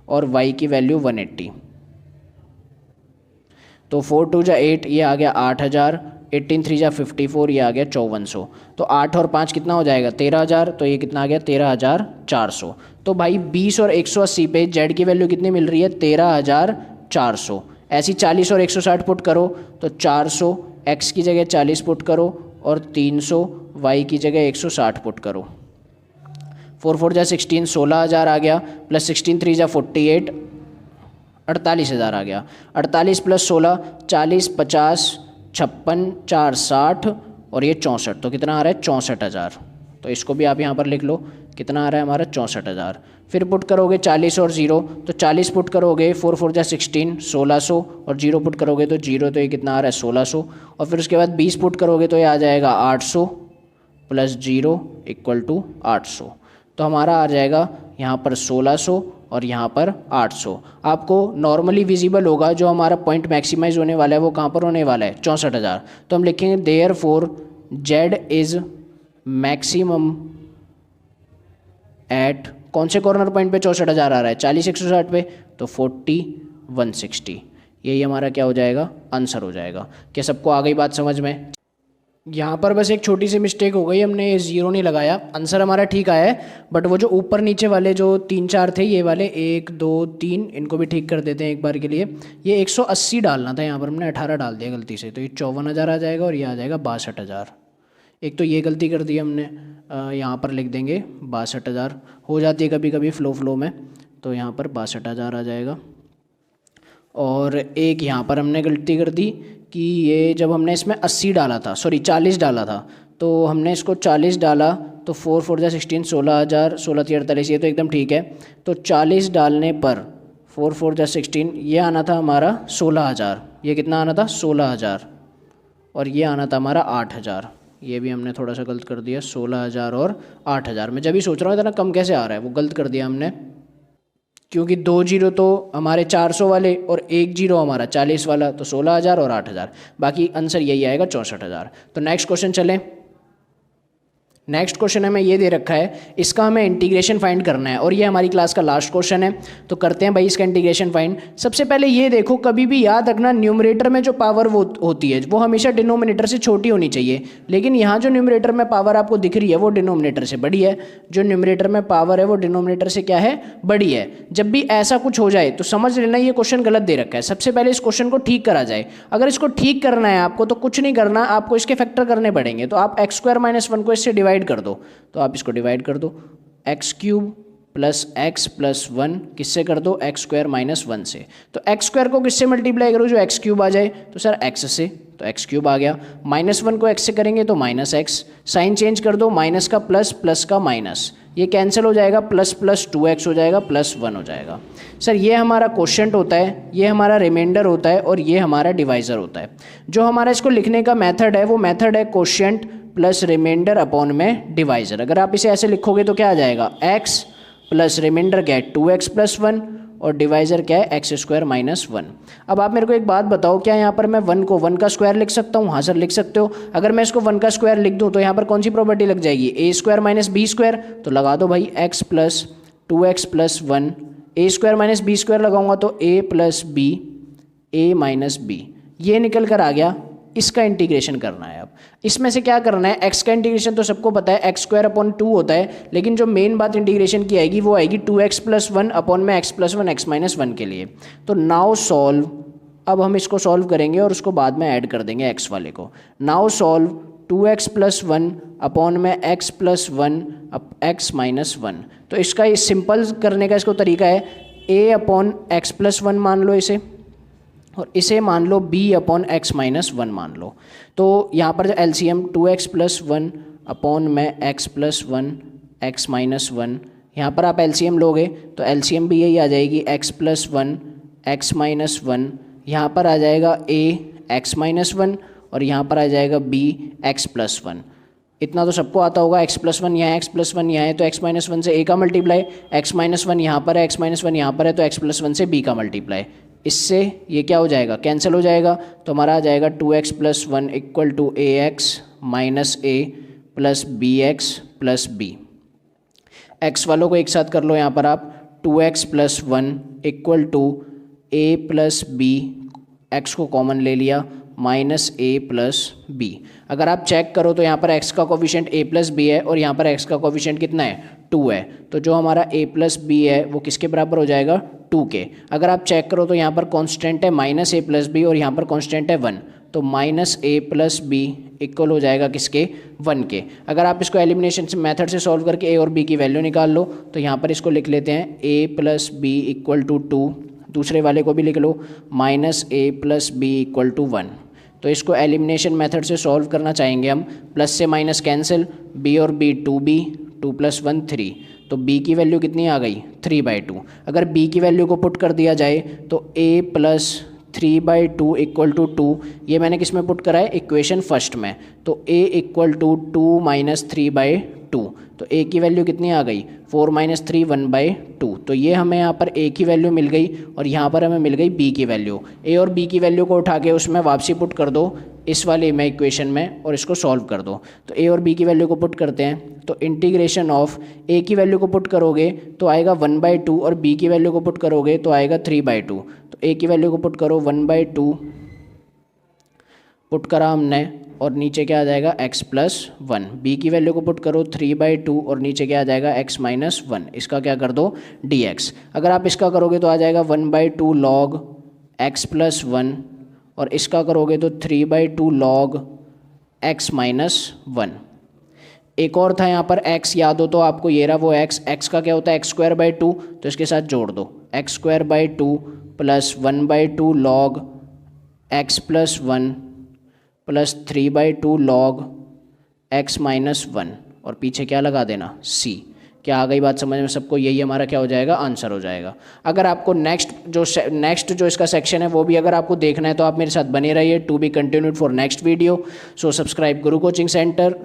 और y की वैल्यू 180। तो 4 2 जा 8, ये आ गया 8000, 18 3 जा 54, ये आ गया 5400। तो 8 और 5 कितना हो जाएगा 13000, तो ये कितना आ गया 13400। तो भाई 20 और 180 पे z की वैल्यू कितनी मिल रही है 13400। ऐसी 40 और 160 पुट करो तो 400 x की जगह 40 पुट करो और 300 y की जगह 160 पुट करो। 4 4 जा 16, 16,000 आ गया, प्लस 16 3 जा 48, 48,000 आ गया। 48 प्लस 16 40, 50, 56, 4 60 और ये 64, तो कितना आ रहा है 64,000। तो इसको भी आप यहाँ पर लिख लो, कितना आ रहा है हमारा 64,000। फिर पुट करोगे 40 और 0, तो 40 पुट करोगे 4 4 जा 16, 1600 और 0 पुट करोगे तो 0, तो ये कितना आ रहा है 1600। और फिर उसके बाद 20 पुट करोगे तो ये आ जाएगा 800 प्लस 0 इक्वल टू 800। तो हमारा आ जाएगा यहाँ पर 1600 और यहाँ पर 800। आपको नॉर्मली विजिबल होगा जो हमारा पॉइंट मैक्सिमाइज होने वाला है वो कहाँ पर होने वाला है 64,000। तो हम लिखेंगे therefore Z is maximum at, कौन से कॉर्नर पॉइंट पे 64,000 आ रहा है 40 160 पे, तो 40 160। यही हमारा क्या हो जाएगा आंसर हो जाएगा। क्या सबको आ गई बात समझ में? यहाँ पर बस एक छोटी सी मिस्टेक हो गई, हमने 0 नहीं लगाया, आंसर हमारा ठीक आया है, बट वो जो ऊपर नीचे वाले जो 3 4 थे ये वाले 1 2 3 इनको भी ठीक कर देते हैं एक बार के लिए। ये 180 डालना था, यहाँ पर हमने 18 डाल दिया गलती से, तो ये 54,000 आ जाएगा और ये आ जाएगा 62,000। एक तो ये गलती कर दी हमने, यहाँ पर लिख देंगे 62,000, हो जाती है कभी कभी फ्लो में, तो यहाँ पर 62,000 आ जाएगा। और एक यहाँ पर हमने गलती कर दी कि ये जब हमने इसमें 80 डाला था, सॉरी 40 डाला था, तो हमने इसको 40 डाला, तो 4 4 जा 16, 16,000, 16 3 48, ये तो एकदम ठीक है। तो 40 डालने पर 4 4 जा 16, ये आना था हमारा 16,000, ये कितना आना था 16,000, और ये आना था हमारा 8,000। ये भी हमने थोड़ा सा गलत कर दिया, 16,000 और 8,000। मैं जब भी सोच रहा हूँ इतना कम कैसे आ रहा है, वो गलत कर दिया हमने, क्योंकि 2 0 तो हमारे 400 वाले और 1 0 हमारा 40 वाला, तो 16,000 और 8,000, बाकी आंसर यही आएगा 64,000। तो नेक्स्ट क्वेश्चन चलें। नेक्स्ट क्वेश्चन हमें ये दे रखा है, इसका हमें इंटीग्रेशन फाइंड करना है और ये हमारी क्लास का लास्ट क्वेश्चन है, तो करते हैं भाई इसका इंटीग्रेशन फाइंड। सबसे पहले ये देखो, कभी भी याद रखना न्यूमरेटर में जो पावर वो होती है वो हमेशा डिनोमिनेटर से छोटी होनी चाहिए, लेकिन यहाँ जो न्यूमरेटर में पावर आपको दिख रही है वो डिनोमिनेटर से बड़ी है। जो न्यूमरेटर में पावर है वो डिनोमिनेटर से क्या है, बड़ी है। जब भी ऐसा कुछ हो जाए तो समझ लेना ये क्वेश्चन गलत दे रखा है। सबसे पहले इस क्वेश्चन को ठीक करा जाए। अगर इसको ठीक करना है आपको तो कुछ नहीं करना, आपको इसके फैक्टर करने पड़ेंगे। तो आप x² - 1 को इससे डिवाइड कर दो, तो आप इसको डिवाइड कर दो, x³ प्लस x प्लस 1 किससे कर दो, x² - 1 से। तो x² को किससे मल्टीप्लाई करो, जो x³ आ जाए, तो सर x से, तो x³ आ गया। -1 को x से करेंगे तो -x, साइन चेंज कर दो, माइनस का प्लस, प्लस का माइनस, ये कैंसिल हो जाएगा, प्लस प्लस 2x हो जाएगा, प्लस 1 हो जाएगा। सर ये हमारा क्वोशिएंट होता है, ये हमारा रिमाइंडर होता है और ये हमारा डिवाइज़र होता है। जो हमारा इसको लिखने का मेथड है वो मेथड है क्वोशिएंट प्लस रिमाइंडर अपॉन में डिवाइज़र। अगर आप इसे ऐसे लिखोगे तो क्या आ जाएगा, x प्लस रिमाइंडर क्या है 2x प्लस 1 और डिवाइज़र क्या है x² - 1। अब आप मेरे को एक बात बताओ, क्या यहाँ पर मैं 1 को 1 का स्क्वायर लिख सकता हूँ? हाँ सर लिख सकते हो। अगर मैं इसको 1 का स्क्वायर लिख दूँ तो यहाँ पर कौन सी प्रॉपर्टी लग जाएगी, a² - b², तो लगा दो भाई x plus 2x plus 1, a² - b² लगाऊंगा तो a plus b, a minus b, ये निकल कर आ गया। इसका इंटीग्रेशन करना है। अब इसमें से क्या करना है, x का इंटीग्रेशन तो सबको पता है x² / 2 होता है, लेकिन जो मेन बात इंटीग्रेशन की आएगी वो आएगी 2x प्लस 1 अपॉन में x प्लस 1 x माइनस 1 के लिए। तो नाउ सॉल्व, अब हम इसको सॉल्व करेंगे और उसको बाद में ऐड कर देंगे x वाले को। Now solve 2x plus 1 upon में x प्लस 1 x माइनस 1। तो इसका ये सिंपल करने का इसको तरीका है, a अपॉन x प्लस 1 मान लो इसे, और इसे मान लो b अपॉन x माइनस 1 मान लो। तो यहाँ पर जो LCM 2x प्लस 1 अपॉन में x प्लस 1 x माइनस 1, यहाँ पर आप LCM लोगे तो LCM भी यही आ जाएगी, x प्लस 1 x माइनस 1, यहाँ पर आ जाएगा a x माइनस 1 और यहाँ पर आ जाएगा b x प्लस 1। इतना तो सबको आता होगा, x प्लस 1 यहाँ है, x प्लस 1 यहाँ है, तो x माइनस 1 से a का मल्टीप्लाई, x माइनस 1 यहाँ पर है, x माइनस 1 यहाँ पर है, तो x प्लस 1 से b का मल्टीप्लाई। इससे ये क्या हो जाएगा, कैंसिल हो जाएगा। तो हमारा आ जाएगा 2x plus 1 equal to ax minus a plus bx plus b। x वालों को एक साथ कर लो यहाँ पर आप, 2x plus 1 equal to a plus b, x को कॉमन ले लिया, माइनस a प्लस b। अगर आप चेक करो तो यहाँ पर x का कोफिशिएंट a प्लस b है और यहाँ पर x का कोफिशिएंट कितना है, 2 है। तो जो हमारा a प्लस b है वो किसके बराबर हो जाएगा, 2 के। अगर आप चेक करो तो यहाँ पर कांस्टेंट है माइनस a प्लस b और यहाँ पर कांस्टेंट है 1, तो minus a plus b equal हो जाएगा किसके, 1 के। अगर आप इसको एलिमिनेशन से मेथड से सॉल्व करके ए और बी की वैल्यू निकाल लो तो यहाँ पर इसको लिख लेते हैं a plus b equal to 2, दूसरे वाले को भी लिख लो minus a plus b equal to 1। तो इसको एलिमिनेशन मेथड से सॉल्व करना चाहेंगे हम, प्लस से माइनस कैंसिल, बी और बी 2b, 2 + 1 3, तो b की वैल्यू कितनी आ गई 3/2। अगर b की वैल्यू को पुट कर दिया जाए तो a + 3/2 इक्वल टू 2, ये मैंने किस में पुट करा है, इक्वेशन फर्स्ट में, तो a इक्वल टू 2 - 3/2, तो a की वैल्यू कितनी आ गई 4 - 3 1/2। तो ये हमें यहाँ पर a की वैल्यू मिल गई और यहाँ पर हमें मिल गई b की वैल्यू। a और b की वैल्यू को उठा के उसमें वापसी पुट कर दो इस वाले में इक्वेशन में और इसको सॉल्व कर दो। तो a और b की वैल्यू को पुट करते हैं, तो इंटीग्रेशन ऑफ a की वैल्यू को पुट करोगे तो आएगा 1/2 और b की वैल्यू को पुट करोगे तो आएगा 3/2। तो a की वैल्यू को पुट करो 1/2 पुट करा हमने और नीचे क्या आ जाएगा x + 1, b की वैल्यू को पुट करो 3/2 और नीचे क्या आ जाएगा x - 1, इसका क्या कर दो dx। अगर आप इसका करोगे तो आ जाएगा 1/2 log x + 1 और इसका करोगे तो 3/2 log x - 1। एक और था यहाँ पर x, याद हो तो आपको, ये रहा वो x का क्या होता है x²/2, तो इसके साथ जोड़ दो x²/2 + 1/2 log x + 1 + 3/2 log x - 1 और पीछे क्या लगा देना c। क्या आ गई बात समझ में सबको, यही हमारा क्या हो जाएगा आंसर हो जाएगा। अगर आपको नेक्स्ट जो इसका सेक्शन है वो भी अगर आपको देखना है तो आप मेरे साथ बने रहिए, to be continued for next video. So subscribe Guru coaching centre.